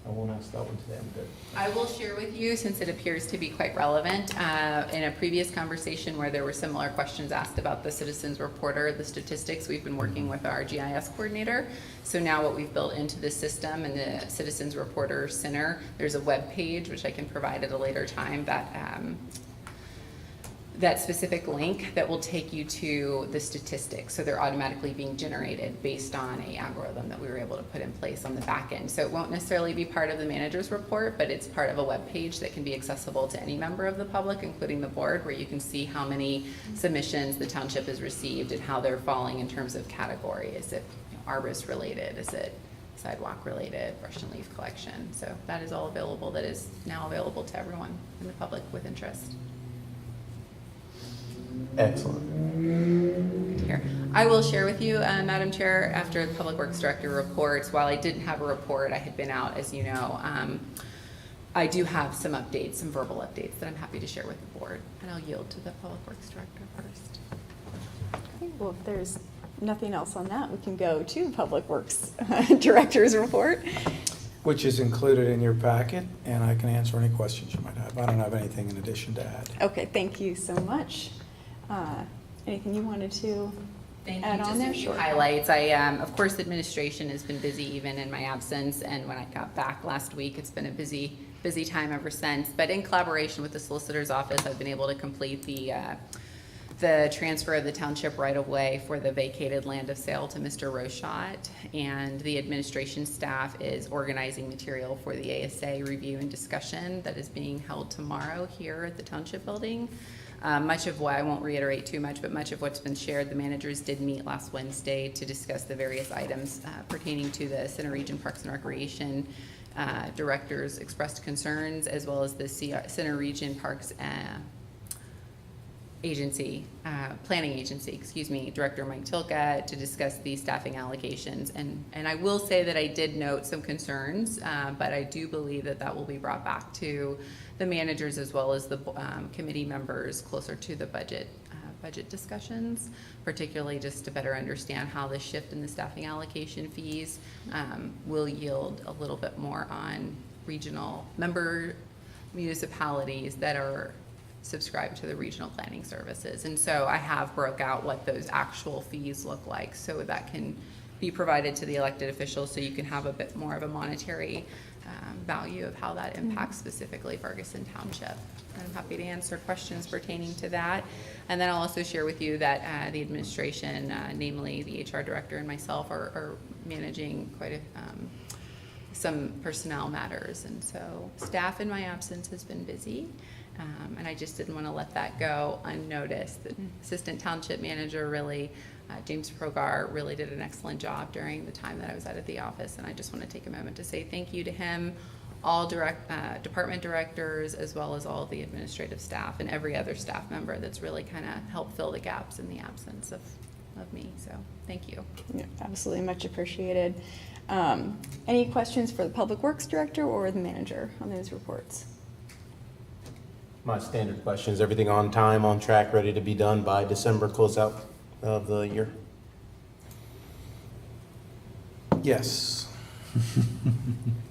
I won't ask that one today, but I will share with you, since it appears to be quite relevant, in a previous conversation where there were similar questions asked about the citizens reporter, the statistics, we've been working with our GIS coordinator. So now what we've built into the system and the citizens reporter center, there's a web page, which I can provide at a later time, that specific link that will take you to the statistics. So they're automatically being generated based on a algorithm that we were able to put in place on the back end. So it won't necessarily be part of the manager's report, but it's part of a web page that can be accessible to any member of the public, including the board, where you can see how many submissions the township has received and how they're falling in terms of category. Is it arborist related? Is it sidewalk related, brush and leaf collection? So that is all available, that is now available to everyone in the public with interest. Excellent. Here. I will share with you, Madam Chair, after the Public Works Director reports, while I didn't have a report, I had been out, as you know, I do have some updates, some verbal updates that I'm happy to share with the board, and I'll yield to the Public Works Director first. Okay, well, if there's nothing else on that, we can go to Public Works Director's report. Which is included in your packet, and I can answer any questions you might have. I don't have anything in addition to add. Okay, thank you so much. Anything you wanted to Thank add you. on Just there? a few Sure. highlights. Of course, administration has been busy even in my absence, and when I got back last week, it's been a busy time ever since. But in collaboration with the solicitor's office, I've been able to complete the transfer of the township right-of-way for the vacated land of sale to Mr. Rochot, and the administration staff is organizing material for the ASA review and discussion that is being held tomorrow here at the township building. Much of what, I won't reiterate too much, but much of what's been shared, the managers did meet last Wednesday to discuss the various items pertaining to the Center Region Parks and Recreation directors expressed concerns, as well as the Center Region Parks planning agency, Director Mike Tilka, to discuss the staffing allocations. And I will say that I did note some concerns, but I do believe that that will be brought back to the managers as well as the committee members closer to the budget discussions, particularly just to better understand how the shift in the staffing allocation fees will yield a little bit more on regional member municipalities that are subscribe to the regional planning services. And so I have broke out what those actual fees look like so that can be provided to the elected officials, so you can have a bit more of a monetary value of how that impacts specifically Ferguson Township. And I'm happy to answer questions pertaining to that. And then I'll also share with you that the administration, namely the HR director and myself, are managing quite some personnel matters. And so staff in my absence has been busy. And I just didn't want to let that go unnoticed. The assistant township manager really, James Progar, really did an excellent job during the time that I was out of the office. And I just want to take a moment to say thank you to him, all department directors, as well as all of the administrative staff and every other staff member that's really kind of helped fill the gaps in the absence of me. So thank you. Yeah, absolutely, much appreciated. Any questions for the Public Works Director or the manager on those reports? My standard questions, everything on time, on track, ready to be done by December closeout of the year? Yes.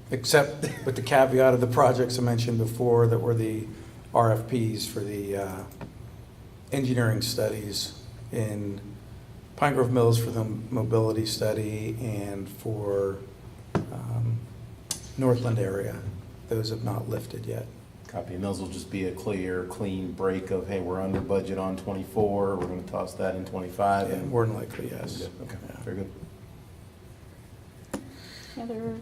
Except with the caveat of the projects I mentioned before that were the RFPs for the engineering studies in Pine Grove Mills for the mobility study and for Northland area. Those have not lifted yet. Copy of Mills will just be a clear, clean break of, hey, we're under budget on 24, we're going to toss that in 25. And more than likely, yes. Okay, Yeah. very good. Any other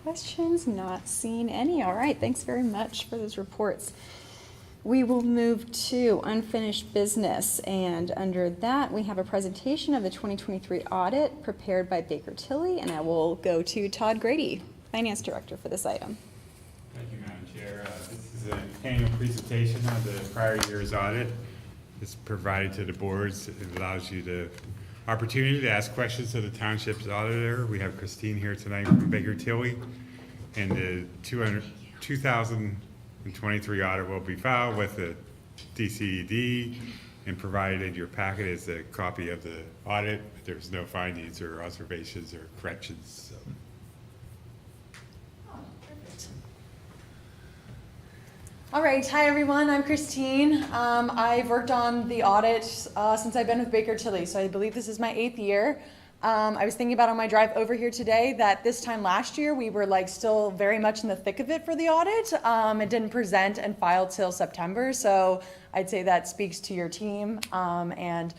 questions? Not seeing any. All right, thanks very much for those reports. We will move to unfinished business, and under that, we have a presentation of the 2023 audit prepared by Baker Tilly, and I will go to Todd Grady, Finance Director, for this item. Thank you, Madam Chair. This is an annual presentation of the prior year's audit. It's provided to the boards. It allows you the opportunity to ask questions of the township's auditor. We have Christine here tonight from Baker Tilly, and the 2023 audit will be filed with the DCED and provided in your packet is a copy of the audit. There's no findings or observations or corrections. So. All right, hi everyone, I'm Christine. I've worked on the audit since I've been with Baker Tilly, so I believe this is my 8th year. I was thinking about on my drive over here today that this time last year, we were like still very much in the thick of it for the audit. It didn't present and file till September, so I'd say that speaks to your team, and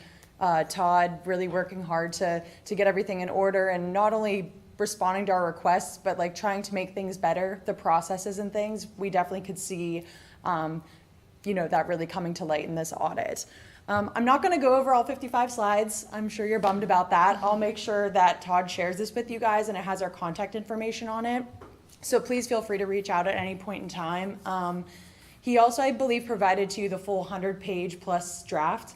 Todd really working hard to get everything in order, and not only responding to our requests, but like trying to make things better, the processes and things. We definitely could see, that really coming to light in this audit. I'm not going to go over all 55 slides. I'm sure you're bummed about that. I'll make sure that Todd shares this with you guys, and it has our contact information on it. So please feel free to reach out at any point in time. He also, I believe, provided to you the full 100-page plus draft.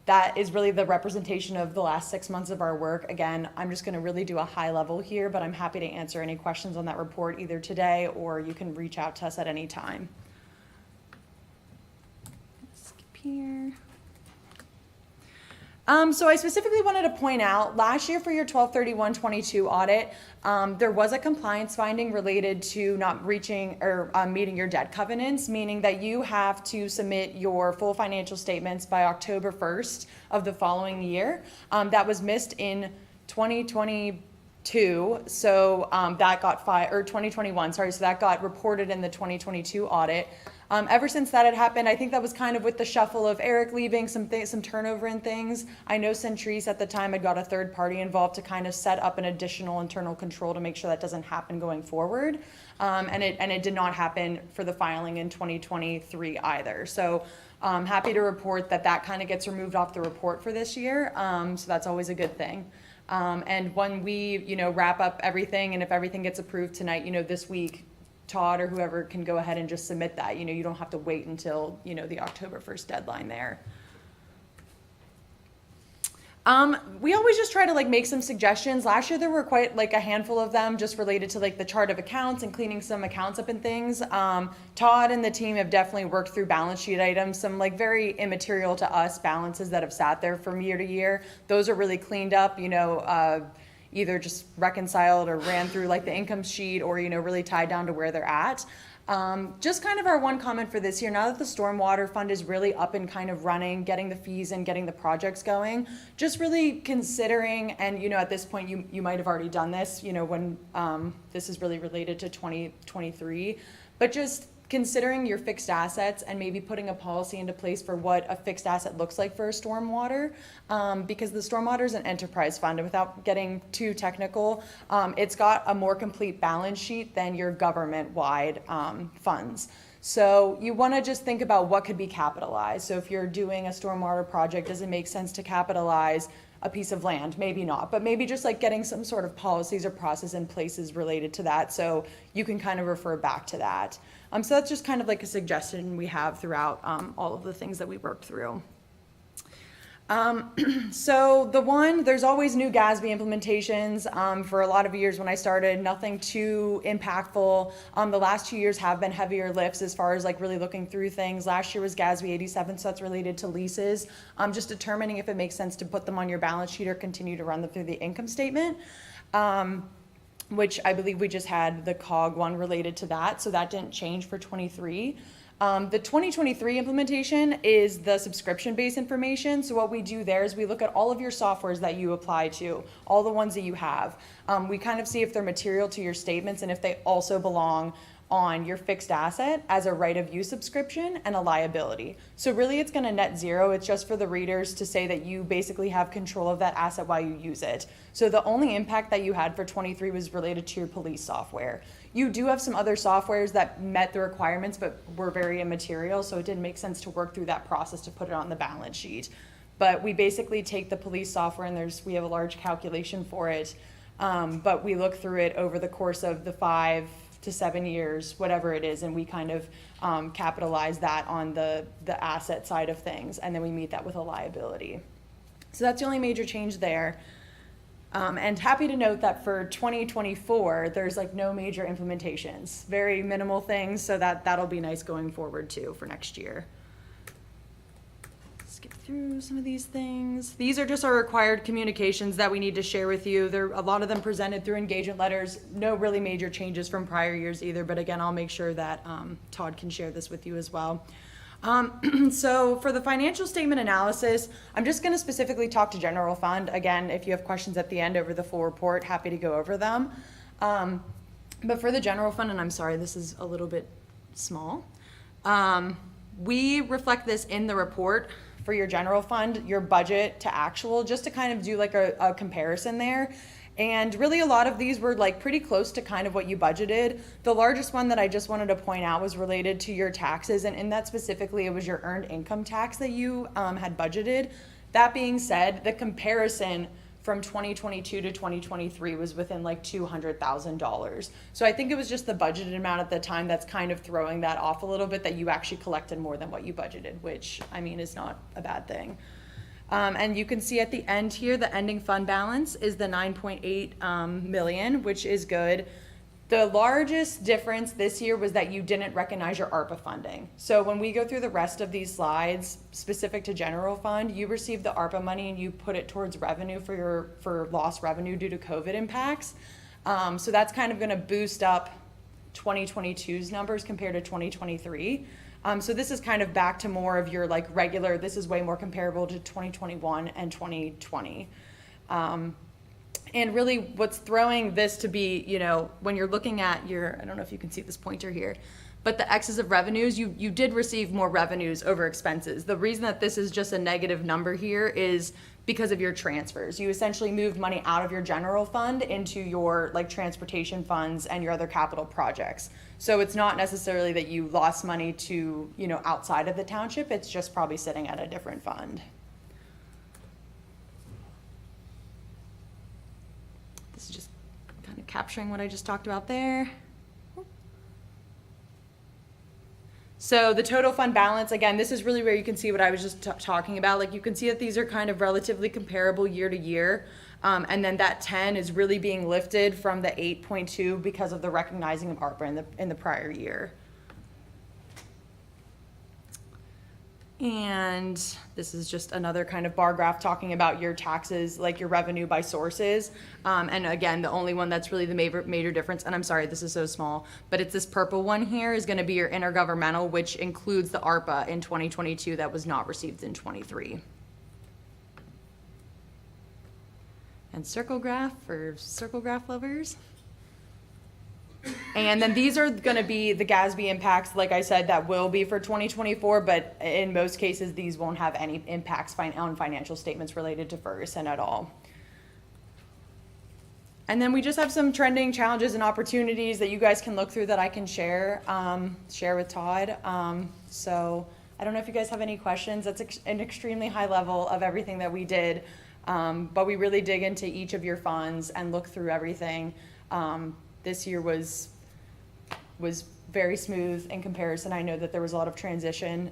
That is really the representation of the last 6 months of our work. Again, I'm just going to really do a high level here, but I'm happy to answer any questions on that report either today, or you can reach out to us at any time. Skip here. So I specifically wanted to point out, last year for your 12/31/22 audit, there was a compliance finding related to not reaching or meeting your debt covenants, meaning that you have to submit your full financial statements by October 1st of the following year. That was missed in 2022, so that got 2021, sorry, so that got reported in the 2022 audit. Ever since that had happened, I think that was kind of with the shuffle of Eric leaving, some turnover in things. I know Centrise at the time had got a third party involved to kind of set up an additional internal control to make sure that doesn't happen going forward. And it did not happen for the filing in 2023 either. So I'm happy to report that kind of gets removed off the report for this year. So that's always a good thing. And when we, wrap up everything, and if everything gets approved tonight, this week, Todd or whoever can go ahead and just submit that. You don't have to wait until, the October 1st deadline there. We always just try to make some suggestions. Last year there were quite a handful of them just related to the chart of accounts and cleaning some accounts up and things. Todd and the team have definitely worked through balance sheet items, some very immaterial to us balances that have sat there from year to year. Those are really cleaned up, either just reconciled or ran through the income sheet, or really tied down to where they're at. Just kind of our one comment for this year, now that the stormwater fund is really up and kind of running, getting the fees and getting the projects going, just really considering, and at this point you might have already done this, when this is really related to 2023, but just considering your fixed assets and maybe putting a policy into place for what a fixed asset looks like for a stormwater, because the stormwater is an enterprise fund, and without getting too technical, it's got a more complete balance sheet than your government-wide funds. So you want to just think about what could be capitalized. So if you're doing a stormwater project, does it make sense to capitalize a piece of land? Maybe not, but maybe just getting some sort of policies or process in places related to that, so you can kind of refer back to that. So that's just kind of a suggestion we have throughout all of the things that we worked through. So there's always new GASB implementations. For a lot of years when I started, nothing too impactful. The last 2 years have been heavier lifts as far as really looking through things. Last year was GASB 87, so that's related to leases. Just determining if it makes sense to put them on your balance sheet or continue to run them through the income statement. Which I believe we just had the COG one related to that, so that didn't change for 23. The 2023 implementation is the subscription-based information. So what we do there is we look at all of your softwares that you apply to, all the ones that you have. We kind of see if they're material to your statements and if they also belong on your fixed asset as a right of use subscription and a liability. So really it's going to net zero. It's just for the readers to say that you basically have control of that asset while you use it. So the only impact that you had for 23 was related to your police software. You do have some other softwares that met the requirements but were very immaterial, so it didn't make sense to work through that process to put it on the balance sheet. But we basically take the police software, and we have a large calculation for it, but we look through it over the course of the 5 to 7 years, whatever it is, and we kind of capitalize that on the asset side of things, and then we meet that with a liability. So that's the only major change there. And happy to note that for 2024, there's no major implementations, very minimal things, so that'll be nice going forward too for next year. Skip through some of these things. These are just our required communications that we need to share with you. A lot of them presented through engagement letters. No really major changes from prior years either, but again, I'll make sure that Todd can share this with you as well. So for the financial statement analysis, I'm just going to specifically talk to general fund. Again, if you have questions at the end over the full report, happy to go over them. But for the general fund, and I'm sorry, this is a little bit small. We reflect this in the report for your general fund, your budget to actual, just to kind of do like a comparison there. And really a lot of these were like pretty close to kind of what you budgeted. The largest one that I just wanted to point out was related to your taxes, and in that specifically it was your earned income tax that you had budgeted. That being said, the comparison from 2022 to 2023 was within like $200,000. So I think it was just the budgeted amount at the time that's kind of throwing that off a little bit, that you actually collected more than what you budgeted, which I mean is not a bad thing. And you can see at the end here, the ending fund balance is the 9.8 million, which is good. The largest difference this year was that you didn't recognize your ARPA funding. So when we go through the rest of these slides specific to general fund, you received the ARPA money and you put it towards revenue for lost revenue due to COVID impacts. So that's kind of going to boost up 2022's numbers compared to 2023. So this is kind of back to more of your like regular, this is way more comparable to 2021 and 2020. And really what's throwing this to be, you know, when you're looking at your, I don't know if you can see this pointer here, but the excess of revenues, you did receive more revenues over expenses. The reason that this is just a negative number here is because of your transfers. You essentially moved money out of your general fund into your like transportation funds and your other capital projects. So it's not necessarily that you lost money to, you know, outside of the township, it's just probably sitting at a different fund. This is just kind of capturing what I just talked about there. So the total fund balance, again, this is really where you can see what I was just talking about. Like you can see that these are kind of relatively comparable year to year. And then that 10 is really being lifted from the 8.2 because of the recognizing of ARPA in the prior year. And this is just another kind of bar graph talking about your taxes, like your revenue by sources. And again, the only one that's really the major difference, and I'm sorry, this is so small, but it's this purple one here is going to be your intergovernmental, which includes the ARPA in 2022 that was not received in 23. And circle graph for circle graph lovers. And then these are going to be the GASB impacts, like I said, that will be for 2024, but in most cases, these won't have any impacts on financial statements related to Ferguson at all. And then we just have some trending challenges and opportunities that you guys can look through that I can share with Todd. So I don't know if you guys have any questions. That's an extremely high level of everything that we did, but we really dig into each of your funds and look through everything. This year was very smooth in comparison. I know that there was a lot of transition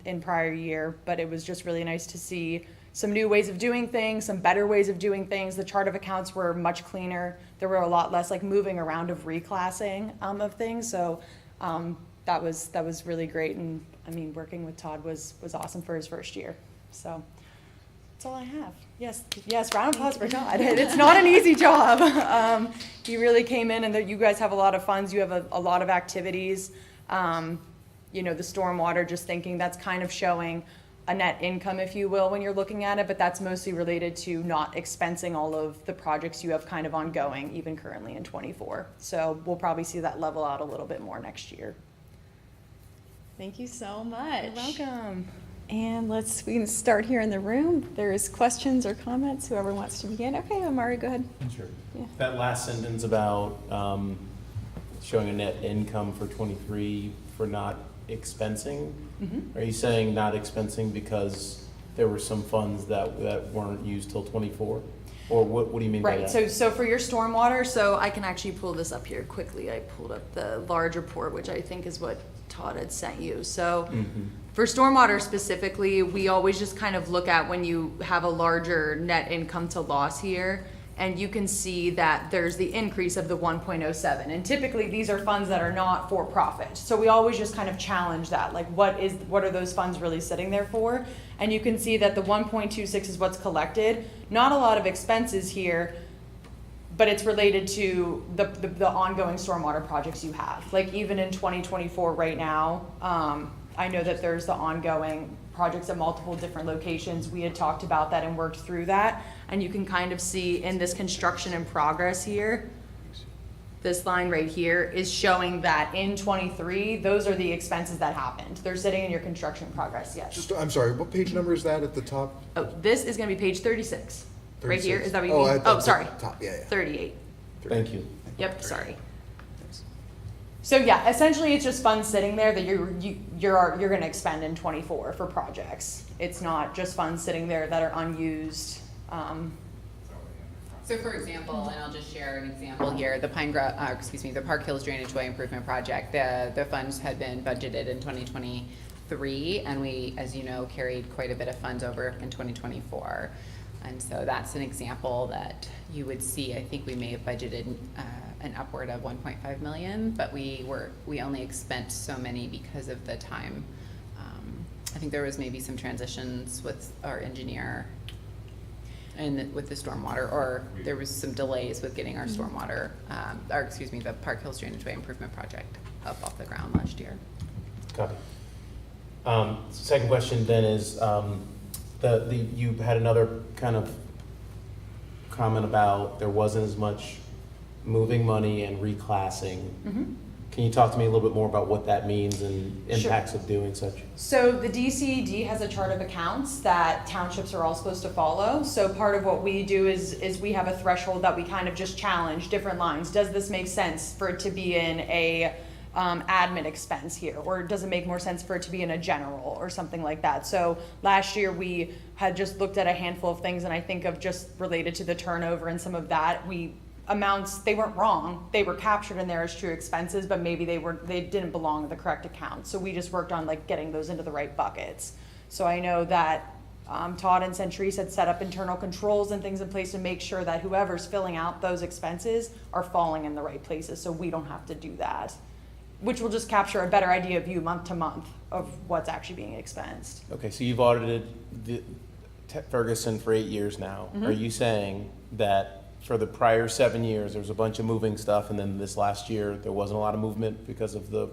in prior year, but it was just really nice to see some new ways of doing things, some better ways of doing things. The chart of accounts were much cleaner. There were a lot less like moving around of reclassing of things. So that was really great. And I mean, working with Todd was awesome for his first year. So that's all I have. Yes, round of applause for Todd. It's not an easy job. He really came in, and you guys have a lot of funds. You have a lot of activities. You know, the stormwater, just thinking that's kind of showing a net income, if you will, when you're looking at it, but that's mostly related to not expensing all of the projects you have kind of ongoing, even currently in 24. So we'll probably see that level out a little bit more next year. Thank you so much. You're welcome. And we can start here in the room. There's questions or comments, whoever wants to begin. Okay, Amari, go ahead. Sure. Yeah. That last sentence about showing a net income for 23 for not expensing, are you saying not expensing because there were some funds that weren't used till 24? Or what do you mean by that? Right, so for your stormwater, so I can actually pull this up here quickly. I pulled up the large report, which I think is what Todd had sent you. So for stormwater specifically, we always just kind of look at when you have a larger net income to loss here, and you can see that there's the increase of the 1.07. And typically these are funds that are not for profit. So we always just kind of challenge that, like what are those funds really sitting there for? And you can see that the 1.26 is what's collected. Not a lot of expenses here, but it's related to the ongoing stormwater projects you have. Like even in 2024 right now, I know that there's the ongoing projects at multiple different locations. We had talked about that and worked through that. And you can kind of see in this construction in progress here, this line right here is showing that in '23, those are the expenses that happened. They're sitting in your construction in progress, yes. Just, I'm sorry, what page number is that at the top? Oh, this is gonna be page 36. Right here, 36? is that what you Oh, mean? at Oh, the sorry. top, yeah, yeah. 38. Thank you. Yep, sorry. So yeah, essentially it's just funds sitting there that you're gonna expend in '24 for projects. It's not just funds sitting there that are unused. So for example, and I'll just share an example here, the the Park Hills Drainage Way Improvement Project, the funds had been budgeted in 2023, and we, as you know, carried quite a bit of funds over in 2024. And so that's an example that you would see. I think we may have budgeted an upward of 1.5 million, but we only expensed so many because of the time. I think there was maybe some transitions with our engineer and with the stormwater, or there was some delays with getting our stormwater, the Park Hills Drainage Way Improvement Project up off the ground last year. Copy. Second question then is, you had another kind of comment about there wasn't as much moving money and reclassing. Mm-hmm. Can you talk to me a little bit more about what that means and impacts of doing such? So the DCED has a chart of accounts that townships are all supposed to follow. So part of what we do is we have a threshold that we kind of just challenge different lines. Does this make sense for it to be in a admin expense here? Or does it make more sense for it to be in a general or something like that? So last year we had just looked at a handful of things, and I think of just related to the turnover and some of that, amounts, they weren't wrong. They were captured in there as true expenses, but maybe they didn't belong in the correct account. So we just worked on like getting those into the right buckets. So I know that Todd and Centrise had set up internal controls and things in place to make sure that whoever's filling out those expenses are falling in the right places, so we don't have to do that, which will just capture a better idea of you month to month of what's actually being expensed. Okay, so you've audited Ferguson for 8 years now. Mm-hmm. Are you saying that for the prior 7 years, there was a bunch of moving stuff, and then this last year, there wasn't a lot of movement because of the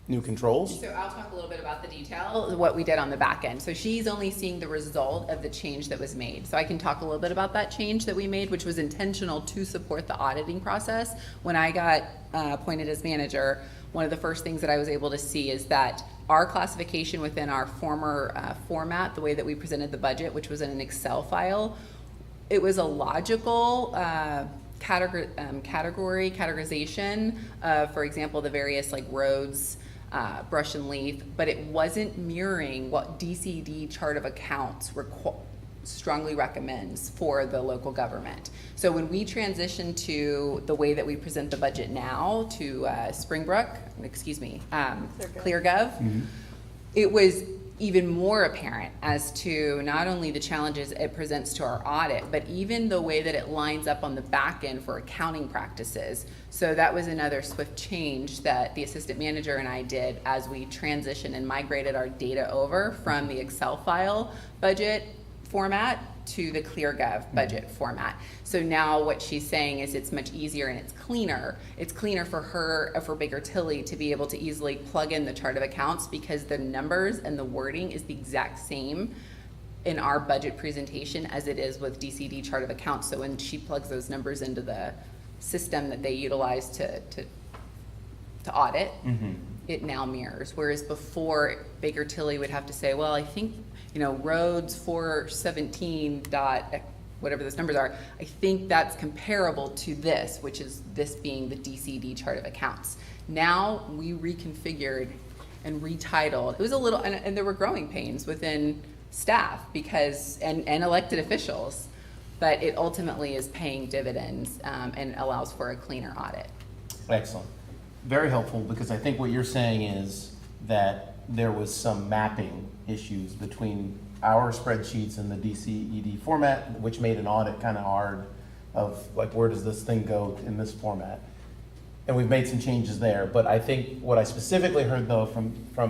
new controls? So I'll talk a little bit about the detail, what we did on the back end. So she's only seeing the result of the change that was made. So I can talk a little bit about that change that we made, which was intentional to support the auditing process. When I got appointed as manager, one of the first things that I was able to see is that our classification within our former format, the way that we presented the budget, which was in an Excel file, it was a logical categorization of, for example, the various like roads, brush and leaf, but it wasn't mirroring what DCD chart of accounts strongly recommends for the local government. So when we transitioned to the way that we present the budget now to ClearGov, it was even more apparent as to not only the challenges it presents to our audit, but even the way that it lines up on the back end for accounting practices. So that was another swift change that the assistant manager and I did as we transitioned and migrated our data over from the Excel file budget format to the ClearGov budget format. So now what she's saying is it's much easier and it's cleaner. It's cleaner for her, for Baker Tilly, to be able to easily plug in the chart of accounts because the numbers and the wording is the exact same in our budget presentation as it is with DCD chart of accounts. So when she plugs those numbers into the system that they utilize to audit, it now mirrors. Whereas before, Baker Tilly would have to say, well, I think, roads 417 whatever those numbers are, I think that's comparable to this, which is this being the DCD chart of accounts. Now we reconfigured and retitled. It was a little, and there were growing pains within staff and elected officials, but it ultimately is paying dividends and allows for a cleaner audit. Excellent. Very helpful, because I think what you're saying is that there was some mapping issues between our spreadsheets and the DCED format, which made an audit kind of hard of like, where does this thing go in this format? And we've made some changes there. But I think what I specifically heard though from We're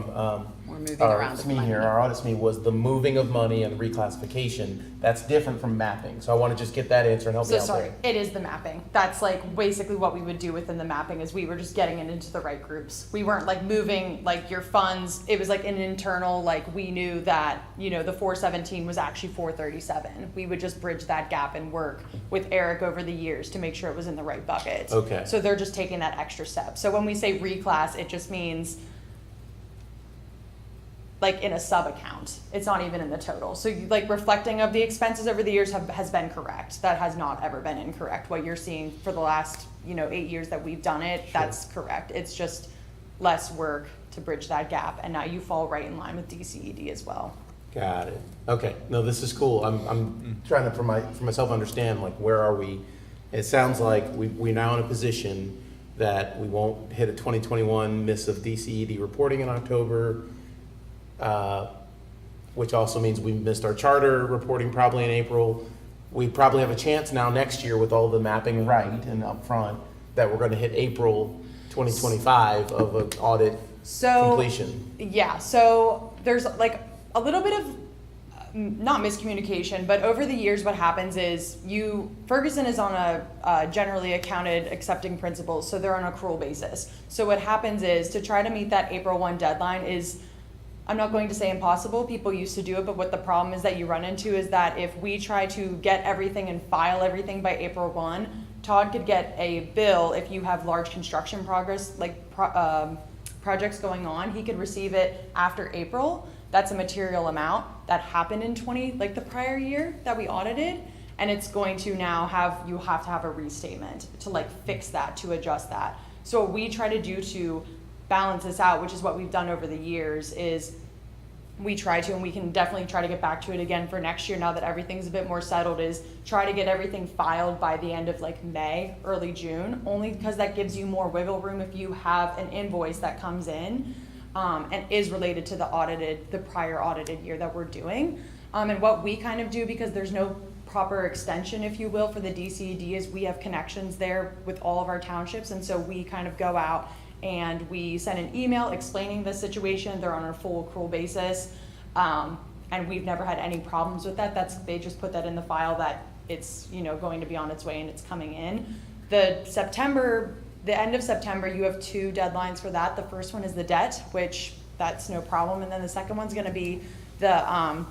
moving our around the SME money. here, our audit SME, was the moving of money and reclassification That's different from mapping. So I want to just get that answer and help me So out sorry, there. it is the mapping. That's like basically what we would do within the mapping is we were just getting it into the right groups. We weren't like moving like your funds. It was like an internal, like we knew that, you know, the 417 was actually 437. We would just bridge that gap and work with Eric over the years to make sure it was in the right buckets. Okay. So they're just taking that extra step. So when we say reclass, it just means like in a sub account. It's not even in the total. So you, like reflecting of the expenses over the years has been correct. That has not ever been incorrect. What you're seeing for the last, 8 years that we've done it, that's correct. It's just less work to bridge that gap. And now you fall right in line with DCED as well. Got it. Okay. No, this is cool. I'm trying to, for myself, understand, like, where are we? It sounds like we're now in a position that we won't hit a 2021 miss of DCED reporting in October, which also means we missed our charter reporting probably in April. We probably have a chance now next year with all the mapping right and upfront that we're going to hit April 2025 of an audit completion. Yeah, so there's like a little bit of not miscommunication, but over the years what happens is Ferguson is on a generally accounted accepting principles, so they're on accrual basis. So what happens is to try to meet that April 1 deadline is, I'm not going to say impossible, people used to do it, but what the problem is that you run into is that if we try to get everything and file everything by April 1, Todd could get a bill if you have large construction progress, like projects going on, he could receive it after April. That's a material amount that happened in the prior year that we audited, and it's going to now you have to have a restatement to like fix that, to adjust that. So what we try to do to balance this out, which is what we've done over the years, is we try to, and we can definitely try to get back to it again for next year now that everything's a bit more settled, is try to get everything filed by the end of like May, early June, only because that gives you more wiggle room if you have an invoice that comes in and is related to the prior audited year that we're doing. And what we kind of do, because there's no proper extension, if you will, for the DCED, is we have connections there with all of our townships, and so we kind of go out and we send an email explaining the situation. They're on a full accrual basis, and we've never had any problems with that. They just put that in the file that it's going to be on its way and it's coming in. The end of September, you have 2 deadlines for that. The first one is the debt, which that's no problem, and then the second one's going to be the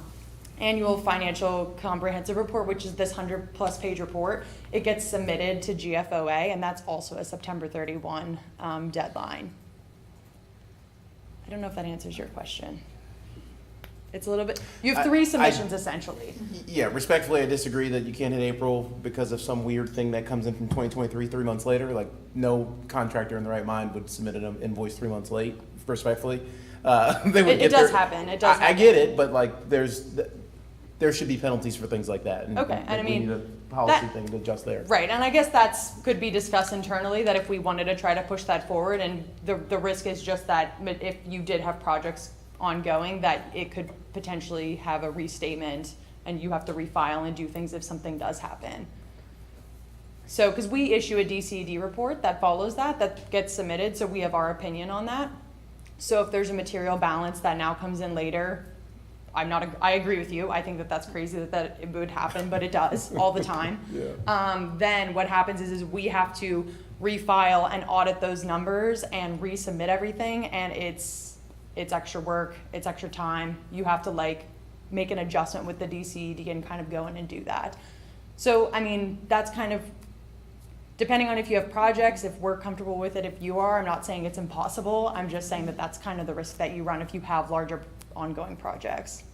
annual financial comprehensive report, which is this 100+ page report. It gets submitted to GFOA, and that's also a September 31 deadline. I don't know if that answers your question. It's a little bit, you have 3 submissions essentially. Yeah, respectfully, I disagree that you can't hit April because of some weird thing that comes in from 2023 3 months later. Like, no contractor in the right mind would submit an invoice 3 months late, respectfully. It does happen. I get it, but like, there should be penalties for things like that. And Okay, and I we mean, need a policy thing to adjust there. Right, and I guess could be discussed internally, that if we wanted to try to push that forward, and the risk is just that if you did have projects ongoing, that it could potentially have a restatement and you have to refile and do things if something does happen. So, because we issue a DCED report that follows that gets submitted, so we have our opinion on that. So if there's a material balance that now comes in later, I agree with you. I think that that's crazy that it would happen, but it does all the time. Yeah. Then what happens is we have to refile and audit those numbers and resubmit everything, and it's extra work, it's extra time. You have to like make an adjustment with the DCED and kind of go in and do that. So, I mean, that's kind of, depending on if you have projects, if we're comfortable with it, if you are, I'm not saying it's impossible. I'm just saying that that's kind of the risk that you run if you have larger ongoing projects.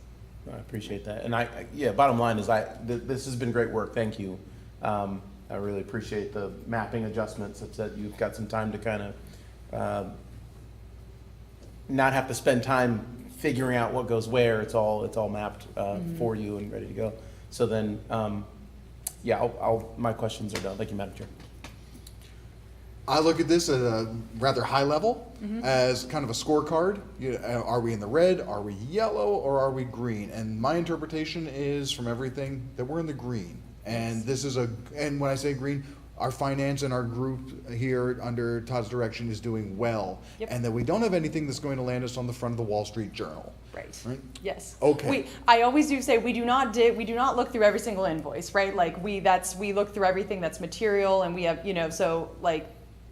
I appreciate that. And bottom line is this has been great work. Thank you. I really appreciate the mapping adjustments such that you've got some time to kind of not have to spend time figuring out what goes where. It's all mapped for you and ready to go. So then, my questions are done. Thank you, Madam Chair. I look at this at a rather high level as kind of a scorecard. Are we in the red? Are we yellow? Or are we green? And my interpretation is from everything that we're in the green. And this is and when I say green, our finance and our group here under Todd's direction is doing well, Yep. and that we don't have anything that's going to land us on the front of the Wall Street Journal. Right. Yes. Okay. I always do say we do not look through every single invoice, right? Like we look through everything that's material, and we have, so like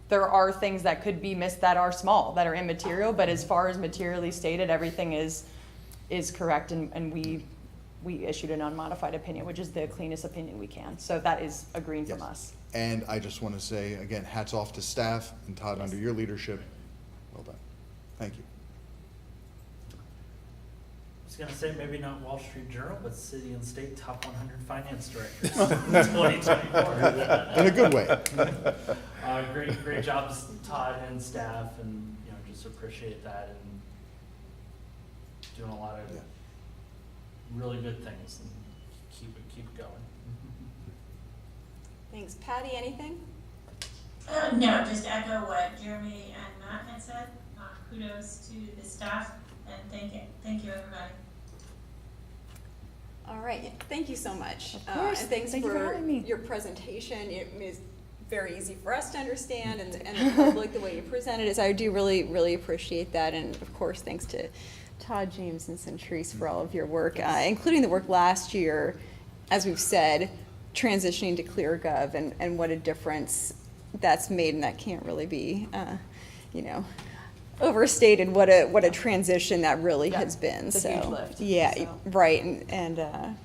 there are things that could be missed that are small, that are immaterial, but as far as materially stated, everything is correct, and we issued an unmodified opinion, which is the cleanest opinion we can. So that is a green from Yes. us. And I just want to say, again, hats off to staff and Todd, under your leadership. Well done. Thank you. I was gonna say maybe not Wall Street Journal, but City and State Top 100 Finance Directors in 2024. In a good way. Great jobs, Todd and staff, and just appreciate that and doing a lot of really good things and keep it going. Thanks. Patty, anything? No, just echo what Jeremy and Matt had said. Kudos to the staff, and thank you, everybody. All right, thank you so much. Of course. And thanks Thank you for for having me. your presentation. It is very easy for us to understand, and the public, the way you presented it. So I do really, really appreciate that. And of course, thanks to Todd, James, and Centrise for all of your work, including the work last year, as we've said, transitioning to ClearGov and what a difference that's made, and that can't really be, overstated what a transition that really has been. It's a huge lift, Yeah, so. right, and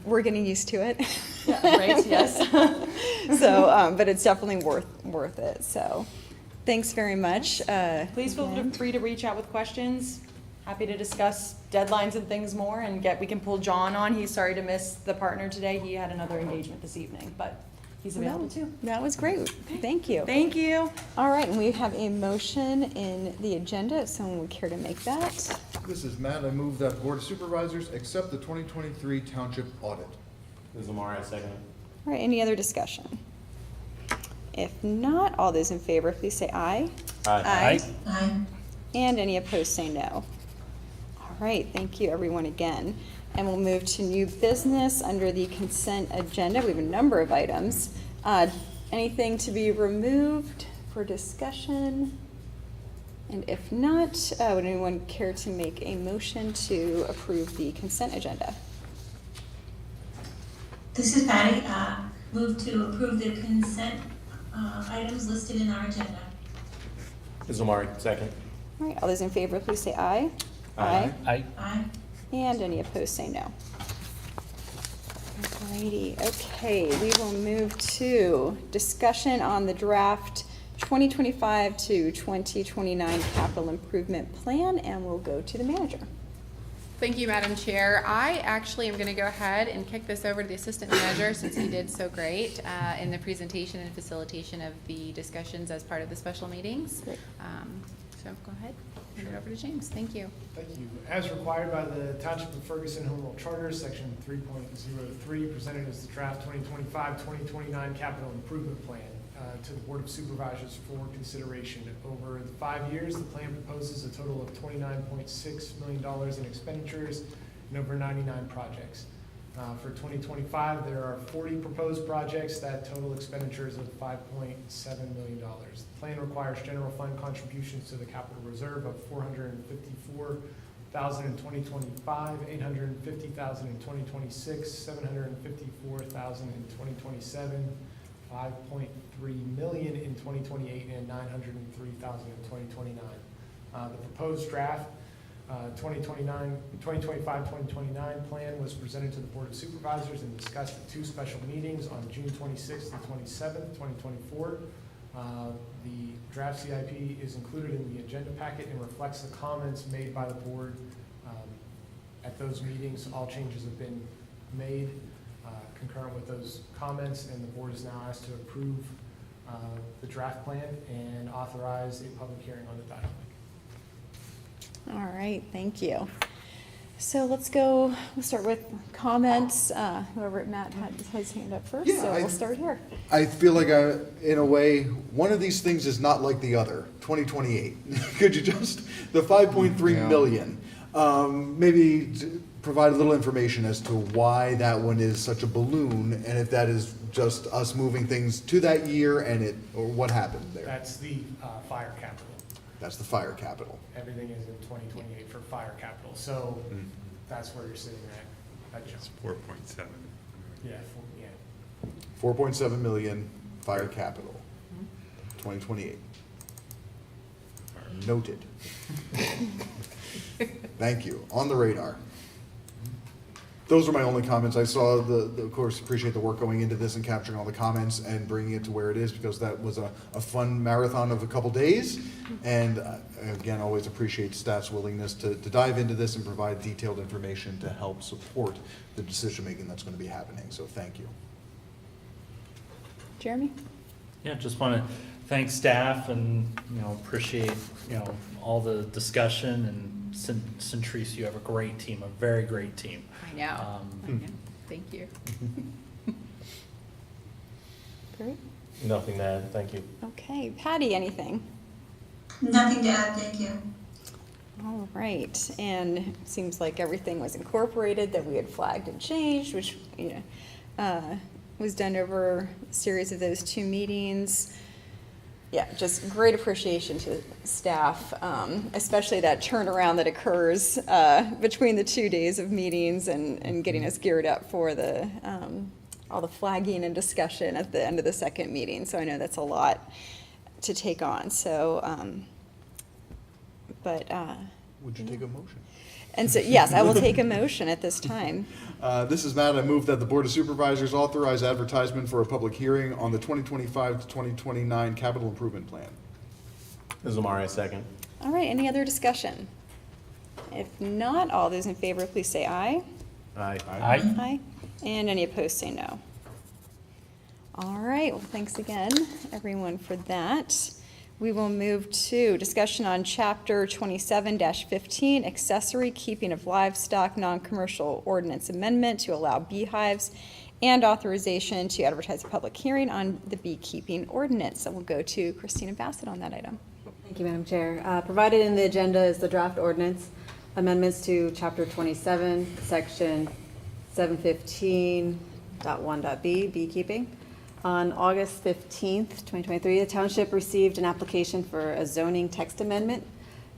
we're getting used to it. Yeah, right, yes. So, but it's definitely worth it. So, thanks very much. Please feel again. free to reach out with questions. Happy to discuss deadlines and things more, and we can pull John on. He's sorry to miss the partner today. He had another engagement this evening, but he's available too. That was great. Thank you. Thank you. All right, and we have a motion in the agenda, if someone would care to make that. This is Matt. I move that Board of Supervisors accept the 2023 Township Audit. This is Amari, second. All right, any other discussion? If not, all those in favor, please say aye. Aye. Aye. And any opposed, say no. All right, thank you, everyone, again. And we'll move to new business under the consent agenda. We have a number of items. Anything to be removed for discussion? And if not, would anyone care to make a motion to approve the consent agenda? This is Patty. Move to approve the consent items listed in our agenda. This is Amari, second. All right, all those in favor, please say aye. Aye. Aye. Aye. And any opposed, say no. Alrighty, okay, we will move to discussion on the draft 2025 to 2029 capital improvement plan, and we'll go to the manager. Thank you, Madam Chair. I actually am going to go ahead and kick this over to the Assistant Manager since he did so great in the presentation and facilitation of the discussions as part of the special meetings. Great. So go ahead, hand it over to James. Thank you. Thank you. As required by the Township of Ferguson Home Rule Charter, Section 3.03, presented as the draft 2025-2029 capital improvement plan to the Board of Supervisors for consideration. Over the 5 years, the plan proposes a total of $29.6 million in expenditures and over 99 projects. For 2025, there are 40 proposed projects that total expenditures of $5.7 million. The plan requires general fund contributions to the capital reserve of $454,000 in 2025, $850,000 in 2026, $754,000 in 2027, $5.3 million in 2028, and $903,000 in 2029. The proposed draft 2025-2029 plan was presented to the Board of Supervisors and discussed at 2 special meetings on June 26th and 27th, 2024. The draft CIP is included in the agenda packet and reflects the comments made by the board at those meetings. All changes have been made concurrent with those comments, and the board is now asked to approve the draft plan and authorize a public hearing on the document. All right, thank you. So let's go, we'll start with comments. Whoever, Matt had his hand up first, Yeah, so we'll start here. I feel like in a way, one of these things is not like the other. 2028. Could you just, the 5.3 million, maybe provide a little information as to why that one is such a balloon, and if that is just us moving things to that year or what happened there? That's the fire capital. That's the fire capital. Everything is in 2028 for fire capital, so that's where you're sitting at. That It's jump. 4.7. Yeah, 4.7 million fire capital, 2028. Noted. Thank you. On the radar. Those are my only comments. I saw of course, appreciate the work going into this and capturing all the comments and bringing it to where it is, because that was a fun marathon of a couple days. And again, always appreciate staff's willingness to dive into this and provide detailed information to help support the decision-making that's going to be happening. So thank you. Jeremy? Yeah, just want to thank staff and, appreciate, all the discussion. And Centrise, you have a great team, a very great team. I know. Thank you. Great. Nothing to add, thank you. Okay, Patty, anything? Nothing to add, thank you. All right, and it seems like everything was incorporated that we had flagged and changed, which, was done over a series of those 2 meetings. Yeah, just great appreciation to staff, especially that turnaround that occurs between the 2 days of meetings and getting us geared up for all the flagging and discussion at the end of the second meeting. So I know that's a lot to take on. So, Would you take a motion? And so, yes, I will take a motion at this time. This is Matt. I move that the Board of Supervisors authorize advertisement for a public hearing on the 2025 to 2029 Capital Improvement Plan. This is Omari, second. All right, any other discussion? If not, all those in favor, please say aye. Aye. Aye. Aye. And any opposed, say no. All right, well, thanks again, everyone, for that. We will move to discussion on Chapter 27-15, accessory keeping of livestock, non-commercial ordinance amendment to allow beehives, and authorization to advertise a public hearing on the beekeeping ordinance. And we'll go to Christina Bassett on that item. Thank you, Madam Chair. Provided in the agenda is the draft ordinance amendments to Chapter 27, Section 715.1.b, beekeeping. On August 15th, 2023, the township received an application for a zoning text amendment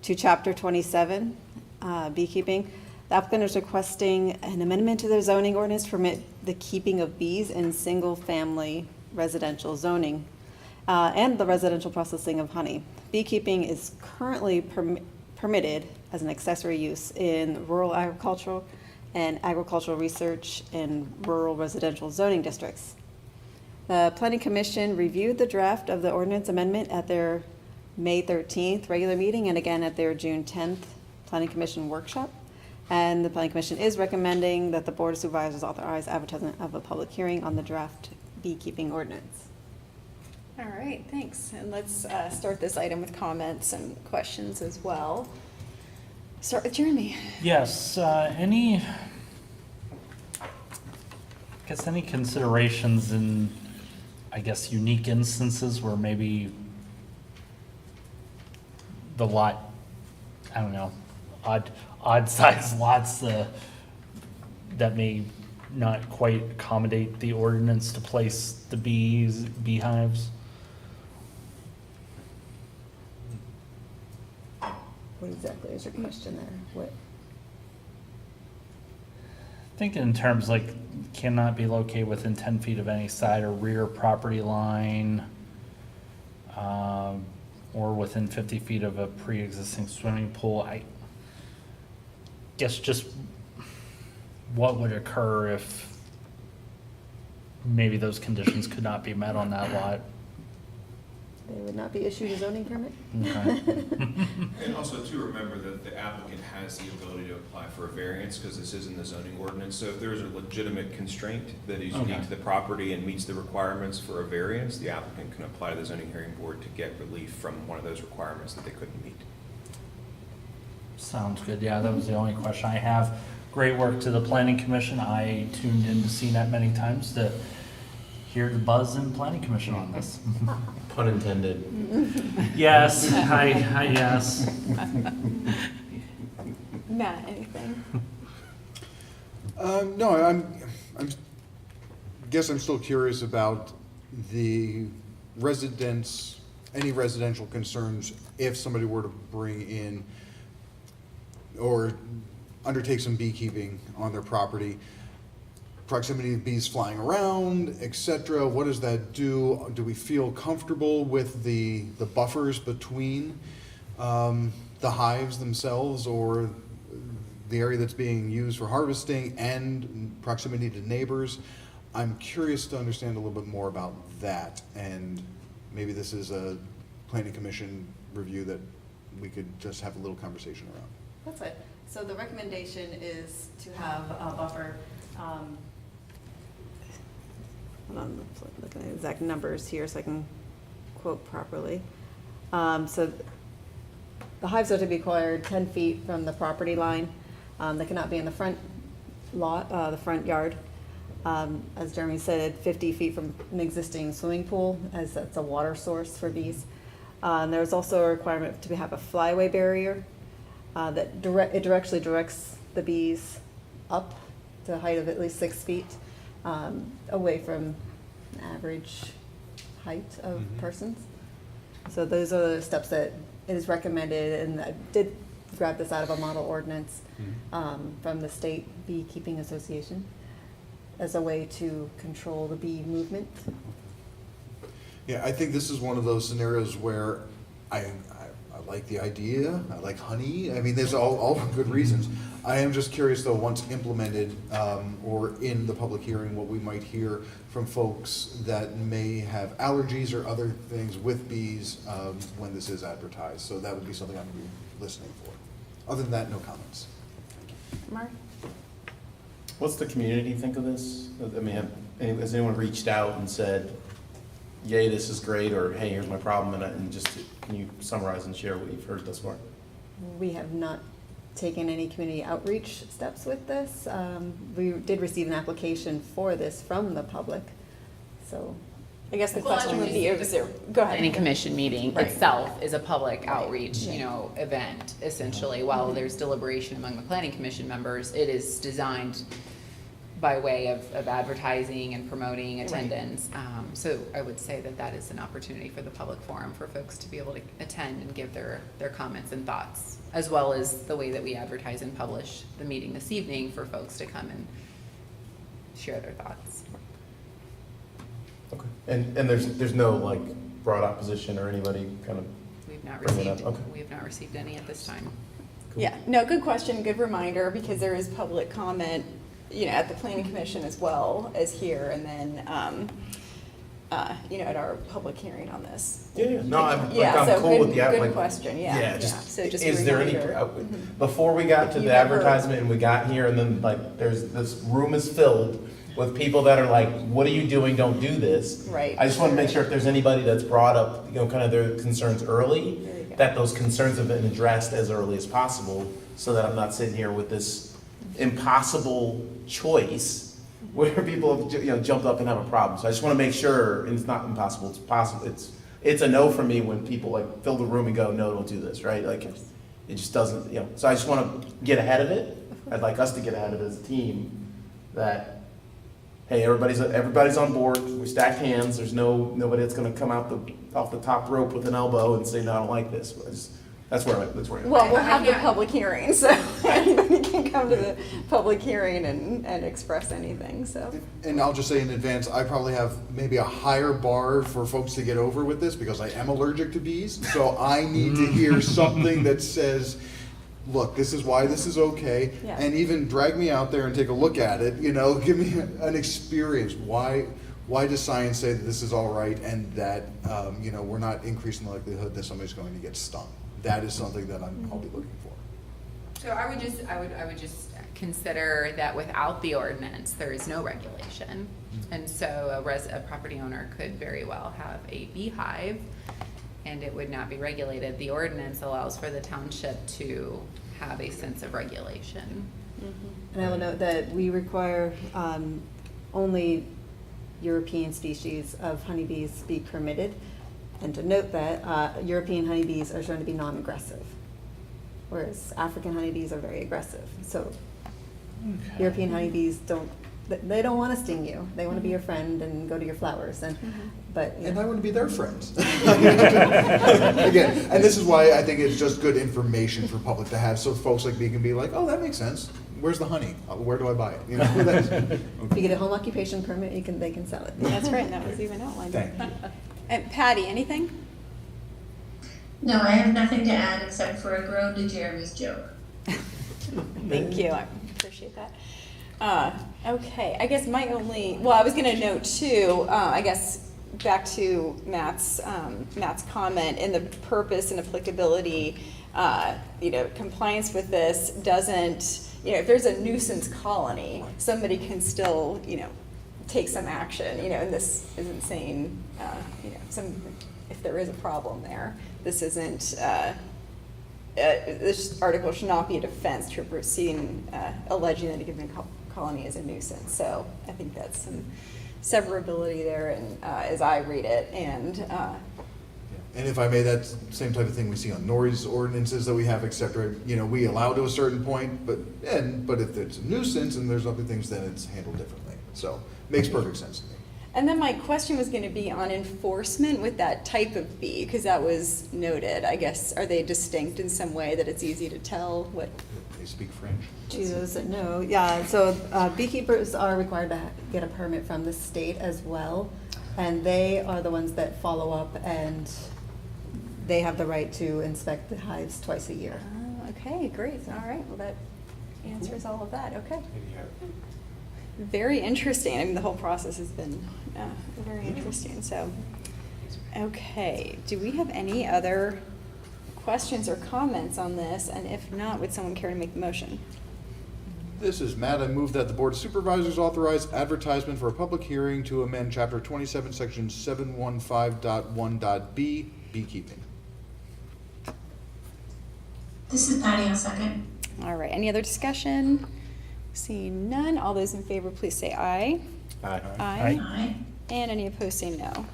to Chapter 27, beekeeping. The applicant is requesting an amendment to their zoning ordinance to permit the keeping of bees in single-family residential zoning and the residential processing of honey. Beekeeping is currently permitted as an accessory use in rural agricultural and agricultural research in rural residential zoning districts. The Planning Commission reviewed the draft of the ordinance amendment at their May 13th regular meeting and again at their June 10th Planning Commission workshop. And the Planning Commission is recommending that the Board of Supervisors authorize advertisement of a public hearing on the draft beekeeping ordinance. All right, thanks. And let's start this item with comments and questions as well. Start with Jeremy. Yes, any considerations in, unique instances where maybe the lot, odd size lots that may not quite accommodate the ordinance to place the beehives? What exactly is your question there? What? Thinking in terms like cannot be located within 10 feet of any side or rear property line, or within 50 feet of a pre-existing swimming pool. I guess just what would occur if maybe those conditions could not be met on that lot? They would not be issued a zoning permit? Okay. And also to remember that the applicant has the ability to apply for a variance because this is in the zoning ordinance. So if there is a legitimate constraint that is unique to the property and meets the requirements for a variance, the applicant can apply to the zoning hearing board to get relief from one of those requirements that they couldn't meet. Sounds good. Yeah, that was the only question I have. Great work to the Planning Commission. I tuned in to CNET many times to hear the buzz in Planning Commission on this. Pun intended. Yes, yes. Matt, anything? No, guess I'm still curious about the residents, any residential concerns if somebody were to bring in or undertake some beekeeping on their property. Proximity of bees flying around, etc. What does that do? Do we feel comfortable with the buffers between the hives themselves or the area that's being used for harvesting and proximity to neighbors? I'm curious to understand a little bit more about that, and maybe this is a planning commission review that we could just have a little conversation around. That's it. So the recommendation is to have a buffer. Hold on, I'm looking at exact numbers here so I can quote properly. So the hives are to be acquired 10 feet from the property line. They cannot be in the front lot, the front yard. As Jeremy said, 50 feet from an existing swimming pool, as that's a water source for bees. There's also a requirement to have a flyaway barrier that directly directs the bees up to a height of at least 6 feet, away from an average height of persons. So those are the steps that it is recommended, and I did grab this out of a model ordinance from the State Beekeeping Association as a way to control the bee movement. Yeah, I think this is one of those scenarios where I like the idea, I like honey, I mean, there's all good reasons. I am just curious though, once implemented, or in the public hearing, what we might hear from folks that may have allergies or other things with bees when this is advertised. So that would be something I'm gonna be listening for. Other than that, no comments. Mark? What's the community think of this? I mean, has anyone reached out and said, yay, this is great, or hey, here's my problem, and just, can you summarize and share what you've heard thus far? We have not taken any community outreach steps with this. We did receive an application for this from the public, so. I guess the question would be, is there, go ahead. Planning commission meeting Right. itself is a public outreach, Yeah. event, essentially. While there's deliberation among the planning commission members, it is designed by way of advertising and promoting attendance. So I would say that that is an opportunity for the public forum for folks to be able to attend and give their comments and thoughts, as well as the way that we advertise and publish the meeting this evening for folks to come and share their thoughts. Okay. And there's no like broad opposition or anybody kind of We've not bringing it received, up? Okay. we have not received any at this time. Yeah, no, good question, good reminder, because there is public comment, at the planning commission as well as here, and then, at our public hearing on this. Yeah, no, I'm So cool with the good question, yeah. just, So just a is there any, reminder. before we got If to you've the ever- advertisement and we got here and then like, this room is filled with people that are like, what are you doing, don't do this. Right. I just want to make sure if there's anybody that's brought up, kind of their concerns early, There you go. that those concerns have been addressed as early as possible, so that I'm not sitting here with this impossible choice where people have, jumped up and have a problem. So I just want to make sure, and it's not impossible, it's possible, it's a no for me when people like fill the room and go, no, don't do this, right? Like, it just doesn't, so I just want to get ahead of it. I'd like us to get ahead of it as a team, that, hey, everybody's on board, we stacked hands, there's nobody that's gonna come off the top rope with an elbow and say, no, I don't like this. That's where I'm. Well, we'll have the public hearing, so anybody can come to the public hearing and express anything, so. And I'll just say in advance, I probably have maybe a higher bar for folks to get over with this because I am allergic to bees. So I need to hear something that says, look, this is why this is okay. Yeah. And even drag me out there and take a look at it, give me an experience. Why does science say that this is all right and that, we're not increasing the likelihood that somebody's going to get stung? That is something that I'll be looking for. So I would just consider that without the ordinance, there is no regulation. And so a property owner could very well have a beehive and it would not be regulated. The ordinance allows for the township to have a sense of regulation. And I will note that we require only European species of honeybees be permitted. And to note that European honeybees are shown to be non-aggressive, whereas African honeybees are very aggressive. So European honeybees they don't want to sting you. They want to be your friend and go to your flowers. But And I want to be their friends. Again, and this is why I think it's just good information for public to have, so folks like me can be like, oh, that makes sense. Where's the honey? Where do I buy it? You know, if you get a home occupation permit, they can sell it. That's right, that was even outlined. Thank you. And Patty, anything? No, I have nothing to add except for a groan to Jeremy's joke. Thank you, I appreciate that. Okay, I guess my only, well, I was gonna note too, I guess, back to Matt's comment, and the purpose and applicability, compliance with this doesn't, if there's a nuisance colony, somebody can still, take some action, and this isn't saying, if there is a problem there, this isn't, this article should not be a defense to a proceeding alleging that a given colony is a nuisance. So I think that's some severability there, and as I read it, and if I may, that's the same type of thing we see on noise ordinances that we have, et cetera. We allow to a certain point, but if it's a nuisance and there's other things, then it's handled differently. So makes perfect sense to me. And then my question was going to be on enforcement with that type of bee, because that was noted. I guess, are they distinct in some way that it's easy to tell what? They speak French. To those that know, yeah, so beekeepers are required to get a permit from the state as well, and they are the ones that follow up, and they have the right to inspect the hives twice a year. Oh, okay, great. All right, well, that answers all of that. Okay. Very interesting. I mean, the whole process has been very interesting. So, okay, do we have any other questions or comments on this? And if not, would someone care to make the motion? This is Matt. I move that the Board of Supervisors authorize advertisement for a public hearing to amend Chapter 27, Section 715.1.b, beekeeping. This is Patty, I'll second. All right, any other discussion? Seeing none, all those in favor, please say aye. Aye. Aye. And any opposed, say no.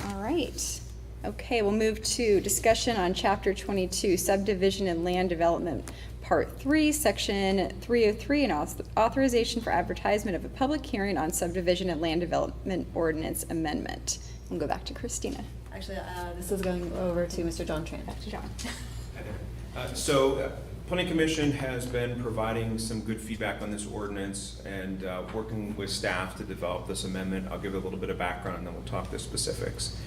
All right. Okay, we'll move to discussion on Chapter 22, Subdivision and Land Development, Part 3, Section 303, and authorization for advertisement of a public hearing on subdivision and land development ordinance amendment. We'll go back to Christina. Actually, this is going over to Mr. John Tran. Back to John. Planning Commission has been providing some good feedback on this ordinance and working with staff to develop this amendment. I'll give a little bit of background and then we'll talk the specifics.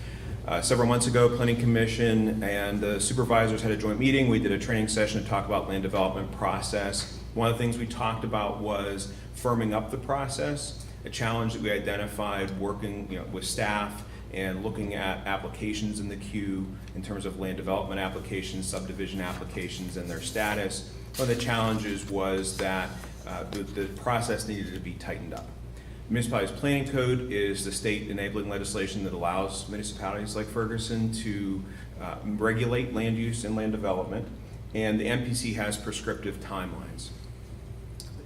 Several months ago, Planning Commission and the supervisors had a joint meeting. We did a training session to talk about land development process. One of the things we talked about was firming up the process, a challenge that we identified working with staff and looking at applications in the queue in terms of land development applications, subdivision applications, and their status. One of the challenges was that the process needed to be tightened up. Municipalities Planning Code is the state enabling legislation that allows municipalities like Ferguson to regulate land use and land development, and the MPC has prescriptive timelines.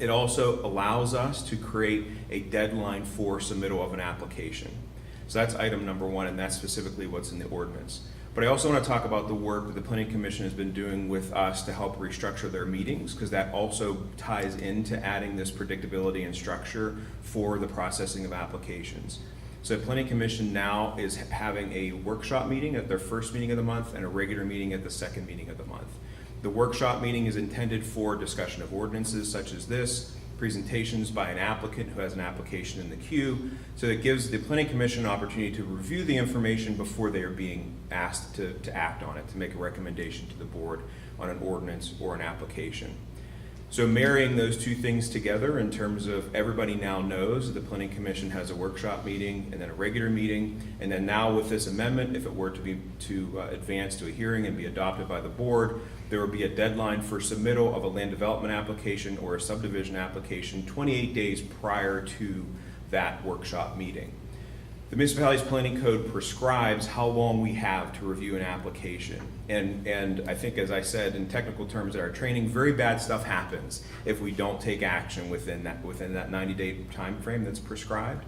It also allows us to create a deadline for submittal of an application. So that's item number one, and that's specifically what's in the ordinance. But I also want to talk about the work that the Planning Commission has been doing with us to help restructure their meetings, because that also ties into adding this predictability and structure for the processing of applications. So Planning Commission now is having a workshop meeting at their first meeting of the month and a regular meeting at the second meeting of the month. The workshop meeting is intended for discussion of ordinances such as this, presentations by an applicant who has an application in the queue, so it gives the Planning Commission an opportunity to review the information before they are being asked to act on it, to make a recommendation to the board on an ordinance or an application. So marrying those two things together in terms of everybody now knows that the Planning Commission has a workshop meeting and then a regular meeting, and then now with this amendment, if it were to advance to a hearing and be adopted by the board, there will be a deadline for submittal of a land development application or a subdivision application 28 days prior to that workshop meeting. The Municipalities Planning Code prescribes how long we have to review an application. And I think, as I said in technical terms at our training, very bad stuff happens if we don't take action within that 90-day time frame that's prescribed.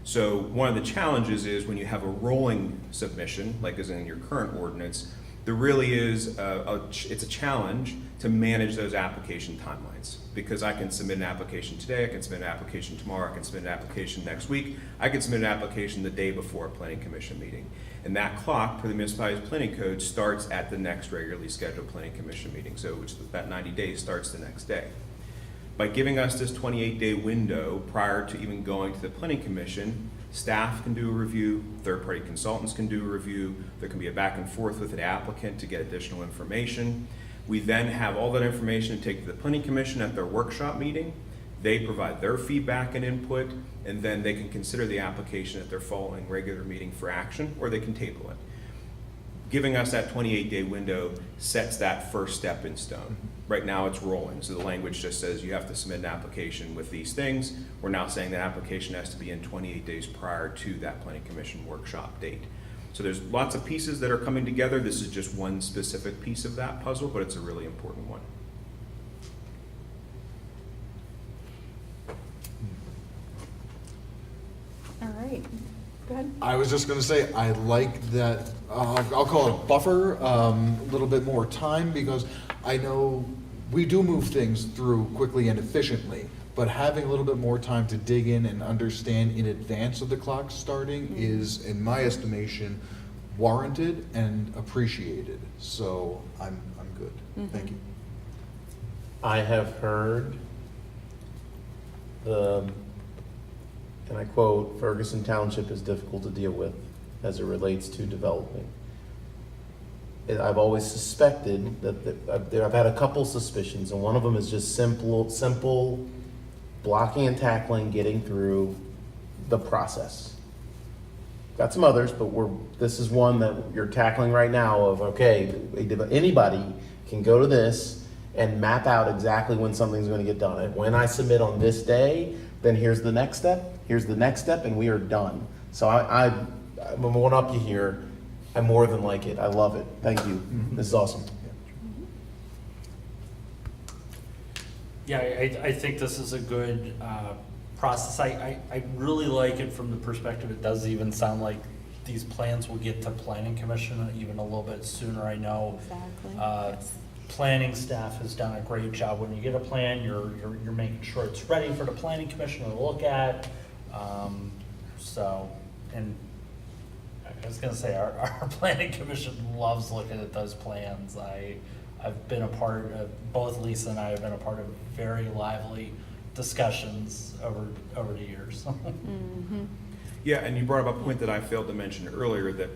So one of the challenges is when you have a rolling submission, like is in your current ordinance, There really is it's a challenge to manage those application timelines, because I can submit an application today, I can submit an application tomorrow, I can submit an application next week, I can submit an application the day before a planning commission meeting. And that clock for the municipality's planning code starts at the next regularly scheduled planning commission meeting, so which that 90 days starts the next day. By giving us this 28-day window prior to even going to the planning commission, staff can do a review, third-party consultants can do a review, there can be a back and forth with the applicant to get additional information. We then have all that information to take to the planning commission at their workshop meeting. They provide their feedback and input, and then they can consider the application at their following regular meeting for action, or they can table it. Giving us that 28-day window sets that first step in stone. Right now it's rolling, so the language just says you have to submit an application with these things. We're now saying that application has to be in 28 days prior to that planning commission workshop date. So there's lots of pieces that are coming together. This is just one specific piece of that puzzle, but it's a really important one. All right, go ahead. I was just gonna say, I like that, I'll call it buffer, a little bit more time, because I know we do move things through quickly and efficiently, but having a little bit more time to dig in and understand in advance of the clock starting is, in my estimation, warranted and appreciated. So I'm good. Thank you. I have heard and I quote, Ferguson Township is difficult to deal with as it relates to developing. And I've always suspected that I've had a couple suspicions, and one of them is just simple blocking and tackling, getting through the process. Got some others, but this is one that you're tackling right now of, okay, anybody can go to this and map out exactly when something's going to get done. And when I submit on this day, then here's the next step, and we are done. So I'm one up you here. I more than like it. I love it. Thank you. This is awesome. Yeah, I think this is a good process. I really like it from the perspective, it does even sound like these plans will get to planning commission even a little bit sooner, I know. Exactly. Planning staff has done a great job. When you get a plan, you're making sure it's ready for the planning commission to look at. And I was gonna say, our planning commission loves looking at those plans. I've been a part of, both Lisa and I have been a part of very lively discussions over the years. Yeah, and you brought up a point that I failed to mention earlier, that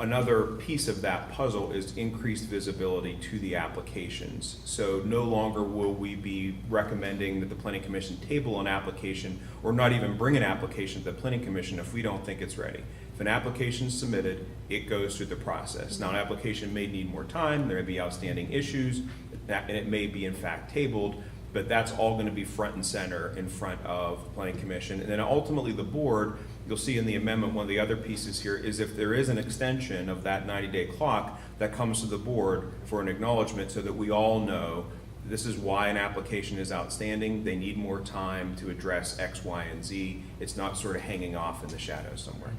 another piece of that puzzle is increased visibility to the applications. So no longer will we be recommending that the planning commission table an application or not even bring an application to the planning commission if we don't think it's ready. If an application is submitted, it goes through the process. Now, an application may need more time, there may be outstanding issues, and it may be in fact tabled, but that's all going to be front and center in front of the planning commission. And then ultimately the board, you'll see in the amendment, one of the other pieces here is if there is an extension of that 90-day clock, that comes to the board for an acknowledgement so that we all know this is why an application is outstanding. They need more time to address X, Y, and Z. It's not sort of hanging off in the shadows somewhere.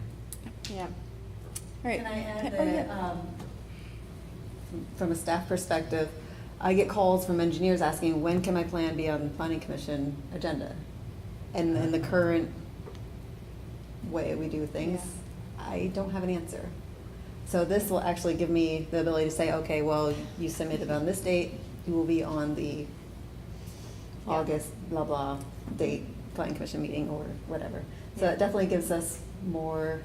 Yeah. All right. Can I add Oh, yeah. that, from a staff perspective, I get calls from engineers asking, when can my plan be on the planning commission agenda? And in the current way we do things, I don't have an answer. So this will actually give me the ability to say, okay, well, you submitted on this date, you will be on the August blah blah date planning commission meeting or whatever. So it definitely gives us more,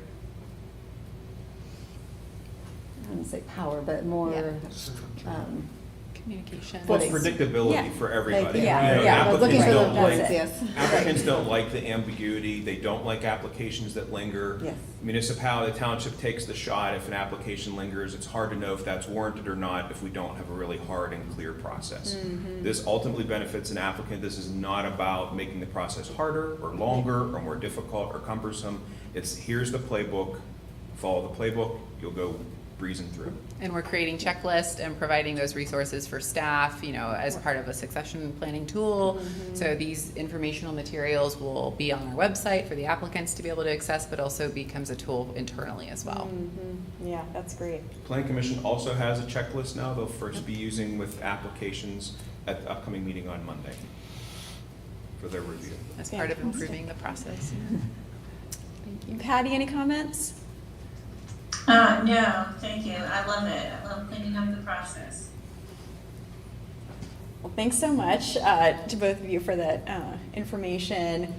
I don't want to say power, but more Communication. Well, it's predictability Yeah. for everybody. Yeah, You know, yeah. I was looking applicants for the don't like- words, yes. Applicants don't like the ambiguity, they don't like applications that linger. Yes. Municipality, the township takes the shot if an application lingers, it's hard to know if that's warranted or not if we don't have a really hard and clear process. This ultimately benefits an applicant, this is not about making the process harder or longer or more difficult or cumbersome. It's here's the playbook, follow the playbook, you'll go breezing through. And we're creating checklists and providing those resources for staff, as part of a succession planning tool. So these informational materials will be on our website for the applicants to be able to access, but also becomes a tool internally as well. Yeah, that's great. Planning Commission also has a checklist now they'll first be using with applications at the upcoming meeting on Monday for their review. As part of improving the process. Thank you. Patty, any comments? No, thank you. I love it. I love cleaning up the process. Well, thanks so much to both of you for that information.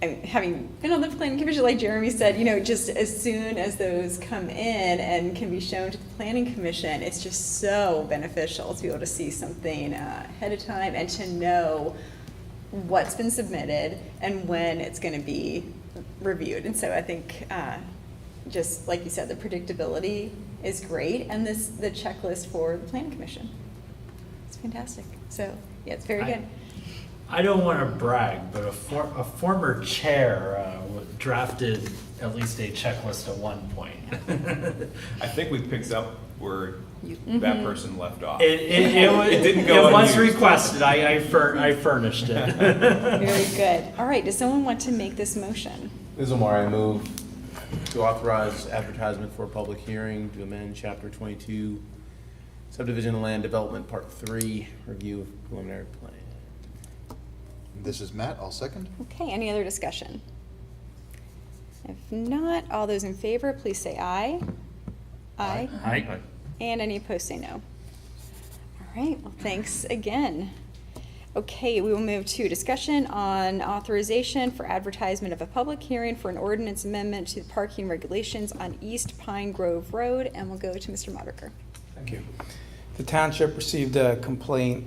Having been on the planning commission, like Jeremy said, just as soon as those come in and can be shown to the planning commission, it's just so beneficial to be able to see something ahead of time and to know what's been submitted and when it's going to be reviewed. And so I think, just like you said, the predictability is great, and the checklist for the planning commission. It's fantastic. So yeah, it's very good. I don't want to brag, but a former chair drafted at least a checklist at one point. I think we picked up where that person left off. It didn't go It was unused. requested. I furnished it. Very good. All right, does someone want to make this motion? This is Omar. I move to authorize advertisement for a public hearing to amend Chapter 22, Subdivision and Land Development, Part 3, review of preliminary plan. This is Matt, I'll second. Okay, any other discussion? If not, all those in favor, please say aye. Aye. Aye. And any opposed, say no. All right, well, thanks again. Okay, we will move to discussion on authorization for advertisement of a public hearing for an ordinance amendment to the parking regulations on East Pine Grove Road, and we'll go to Mr. Modiker. Thank you. The township received a complaint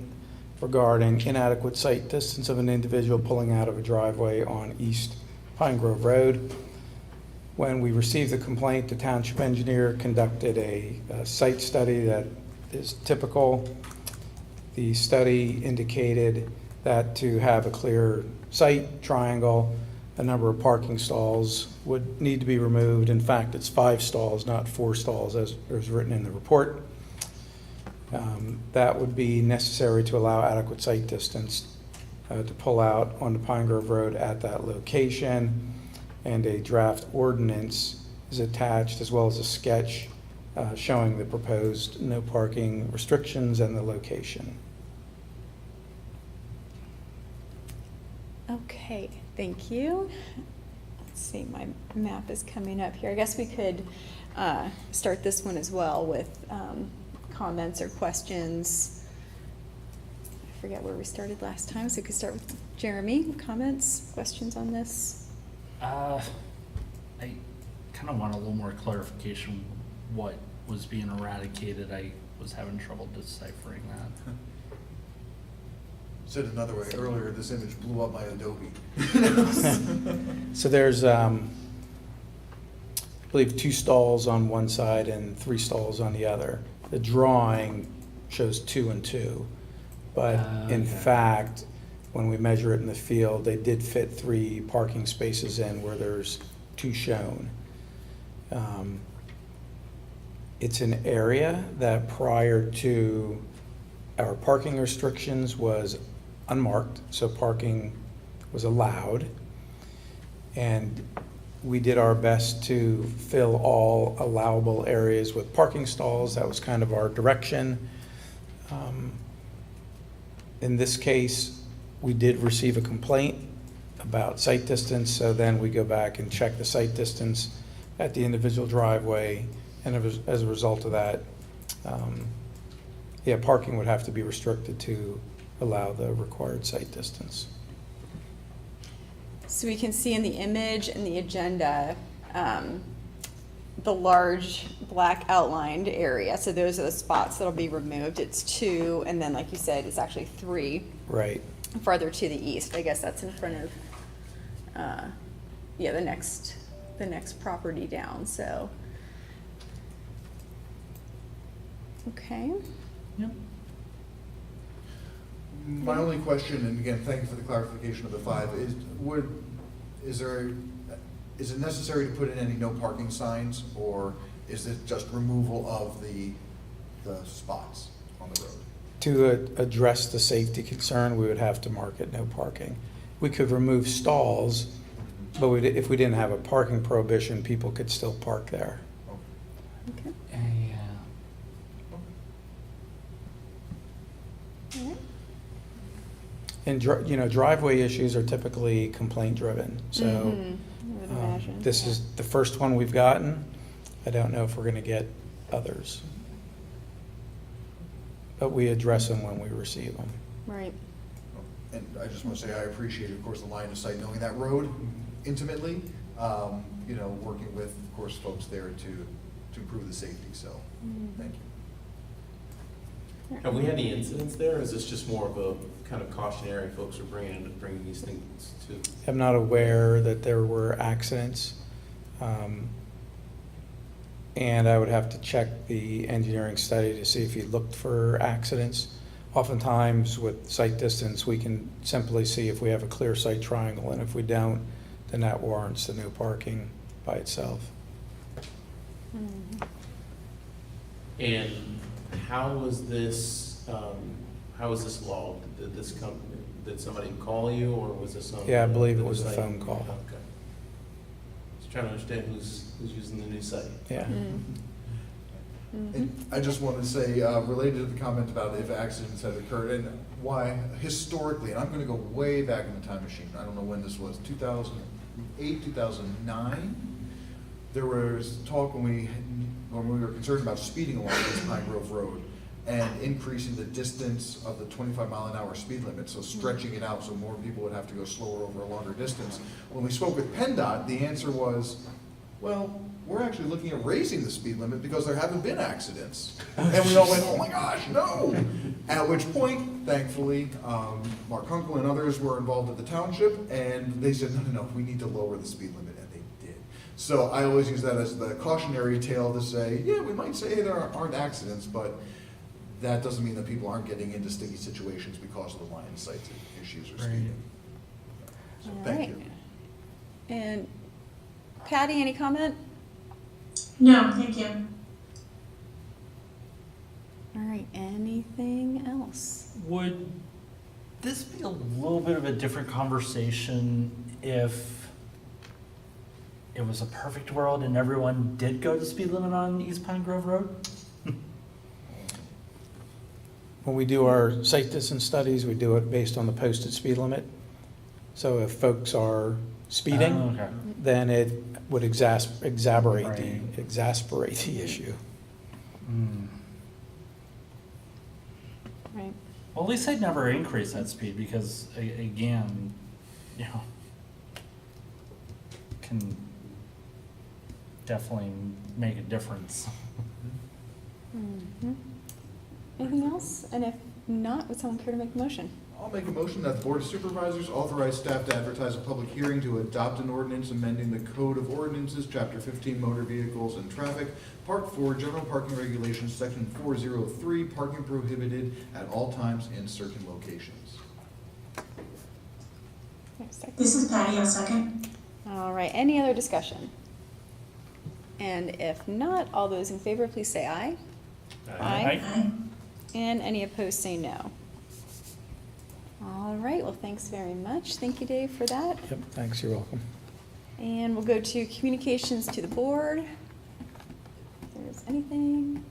regarding inadequate sight distance of an individual pulling out of a driveway on East Pine Grove Road. When we received the complaint, the township engineer conducted a site study that is typical. The study indicated that to have a clear sight triangle, a number of parking stalls would need to be removed. In fact, it's 5 stalls, not 4 stalls, as is written in the report. That would be necessary to allow adequate sight distance to pull out onto Pine Grove Road at that location. And a draft ordinance is attached, as well as a sketch showing the proposed no parking restrictions and the location. Okay, thank you. Let's see, my map is coming up here. I guess we could start this one as well with comments or questions. I forget where we started last time, so we could start with Jeremy. Comments, questions on this? I kind of want a little more clarification what was being eradicated. I was having trouble deciphering that. Said another way, earlier this image blew up my Adobe. So there's, I believe, 2 stalls on one side and 3 stalls on the other. The drawing shows 2 and 2, but in fact, when we measure it in the field, they did fit 3 parking spaces in where there's 2 shown. It's an area that prior to our parking restrictions was unmarked, so parking was allowed. And we did our best to fill all allowable areas with parking stalls. That was kind of our direction. In this case, we did receive a complaint about sight distance, so then we go back and check the sight distance at the individual driveway, and as a result of that, parking would have to be restricted to allow the required sight distance. So we can see in the image and the agenda, the large black outlined area. So those are the spots that'll be removed. It's 2, and then like you said, it's actually 3. Right. Farther to the east. I guess that's in front of, the next property down, so. Okay. Yep. My only question, and again, thank you for the clarification of the 5, is it necessary to put in any no parking signs, or Is it just removal of the spots on the road? To address the safety concern, we would have to mark it no parking. We could remove stalls, but if we didn't have a parking prohibition, people could still park there. Okay. Yeah. All right. And, driveway issues are typically complaint-driven, so I would imagine. this is the first one we've gotten. I don't know if we're going to get others. But we address them when we receive them. Right. And I just want to say, I appreciate, of course, the line of sight, knowing that road intimately, working with, of course, folks there to improve the safety, so, thank you. Have we had any incidents there, or is this just more of a kind of cautionary folks are bringing these things to? I'm not aware that there were accidents. And I would have to check the engineering study to see if he looked for accidents. Oftentimes with sight distance, we can simply see if we have a clear sight triangle, and if we don't, then that warrants the no parking by itself. And how was this logged? Did this come, did somebody call you, or was this on? Yeah, I believe it the was a site? phone call. Okay. Just trying to understand who's using the new site. Yeah. And I just wanted to say, related to the comment about if accidents had occurred, and why historically, and I'm gonna go way back in the time machine, I don't know when this was, 2008, 2009? There was talk when we were concerned about speeding along East Pine Grove Road and increasing the distance of the 25-mile-an-hour speed limit, so stretching it out so more people would have to go slower over a longer distance. When we spoke with PennDOT, the answer was, well, we're actually looking at raising the speed limit because there haven't been accidents. And we all went, oh my gosh, no! At which point, thankfully, Mark Kunkel and others were involved at the township, and they said, no, we need to lower the speed limit, and they did. So I always use that as the cautionary tale to say, yeah, we might say there aren't accidents, but that doesn't mean that people aren't getting into sticky situations because of the line of sight issues or speeding. So All thank right. you. And Patty, any comment? No, thank you. All right, anything else? Would this be a little bit of a different conversation if it was a perfect world and everyone did go the speed limit on East Pine Grove Road? When we do our sight distance studies, we do it based on the posted speed limit. So if folks are speeding, Oh, okay. then it would exasperate Right. the issue. Right. Well, at least I'd never increase that speed because, again, can definitely make a difference. Anything else? And if not, would someone care to make a motion? I'll make a motion that the Board of Supervisors authorize staff to advertise a public hearing to adopt an ordinance amending the Code of Ordinances, Chapter 15, Motor Vehicles and Traffic, Part 4, General Parking Regulations, Section 403, Parking Prohibited at all times in certain locations. This is Patty, I'll second. All right, any other discussion? And if not, all those in favor, please say aye. Aye. And any opposed, say no. All right, well, thanks very much. Thank you, Dave, for that. Yep, thanks, you're welcome. And we'll go to communications to the board. If there's anything.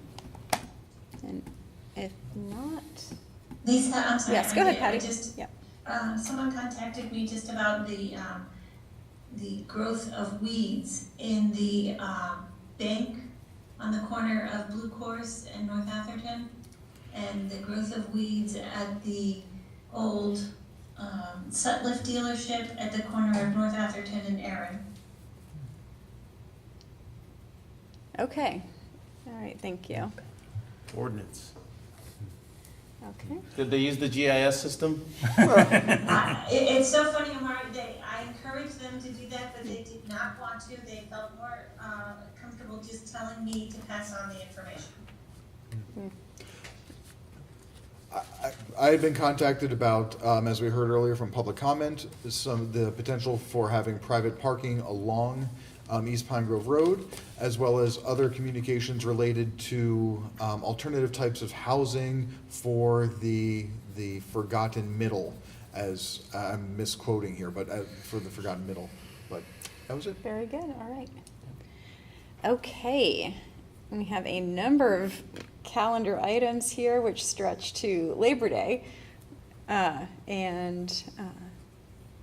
And if not, Lisa, I'm sorry. yes, go ahead, I Patty. just, Yep. someone contacted me just about the growth of weeds in the, bank on the corner of Blue Course and North Atherton, and the growth of weeds at the old, Sutliff dealership at the corner of North Atherton and Erin. Okay. All right, thank you. Ordinance. Okay. Did they use the GIS system? It's so funny, Amari, I encouraged them to do that, but they did not want to. They felt more comfortable just telling me to pass on the information. I had been contacted about, as we heard earlier from public comment, the potential for having private parking along East Pine Grove Road, as well as other communications related to alternative types of housing for the Forgotten Middle, as I'm misquoting here, but for the Forgotten Middle. But that was it. Very good, all right. Okay, we have a number of calendar items here which stretch to Labor Day. I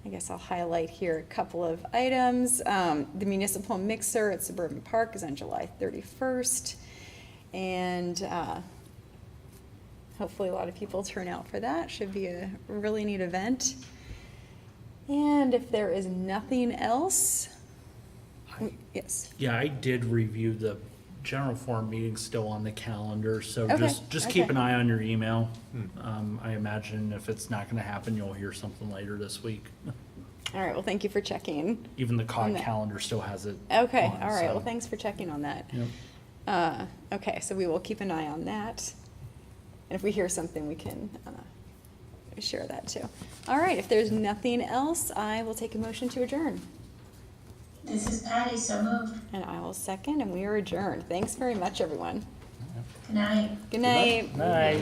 guess I'll highlight here a couple of items. The municipal mixer at Suburban Park is on July 31st. And hopefully a lot of people turn out for that. Should be a really neat event. And if there is nothing else, yes. Yeah, I did review the general forum meeting still on the calendar, so Okay, just keep okay. an eye on your email. I imagine if it's not gonna happen, you'll hear something later this week. All right, well, thank you for checking. Even the On COG that. calendar still has it. Okay, on, all right, so- well, thanks for checking on that. Yep. Okay, so we will keep an eye on that. And if we hear something, we can share that too. All right, if there's nothing else, I will take a motion to adjourn. This is Patty, so moved. And I will second, and we are adjourned. Thanks very much, everyone. Good night. Good night. Night.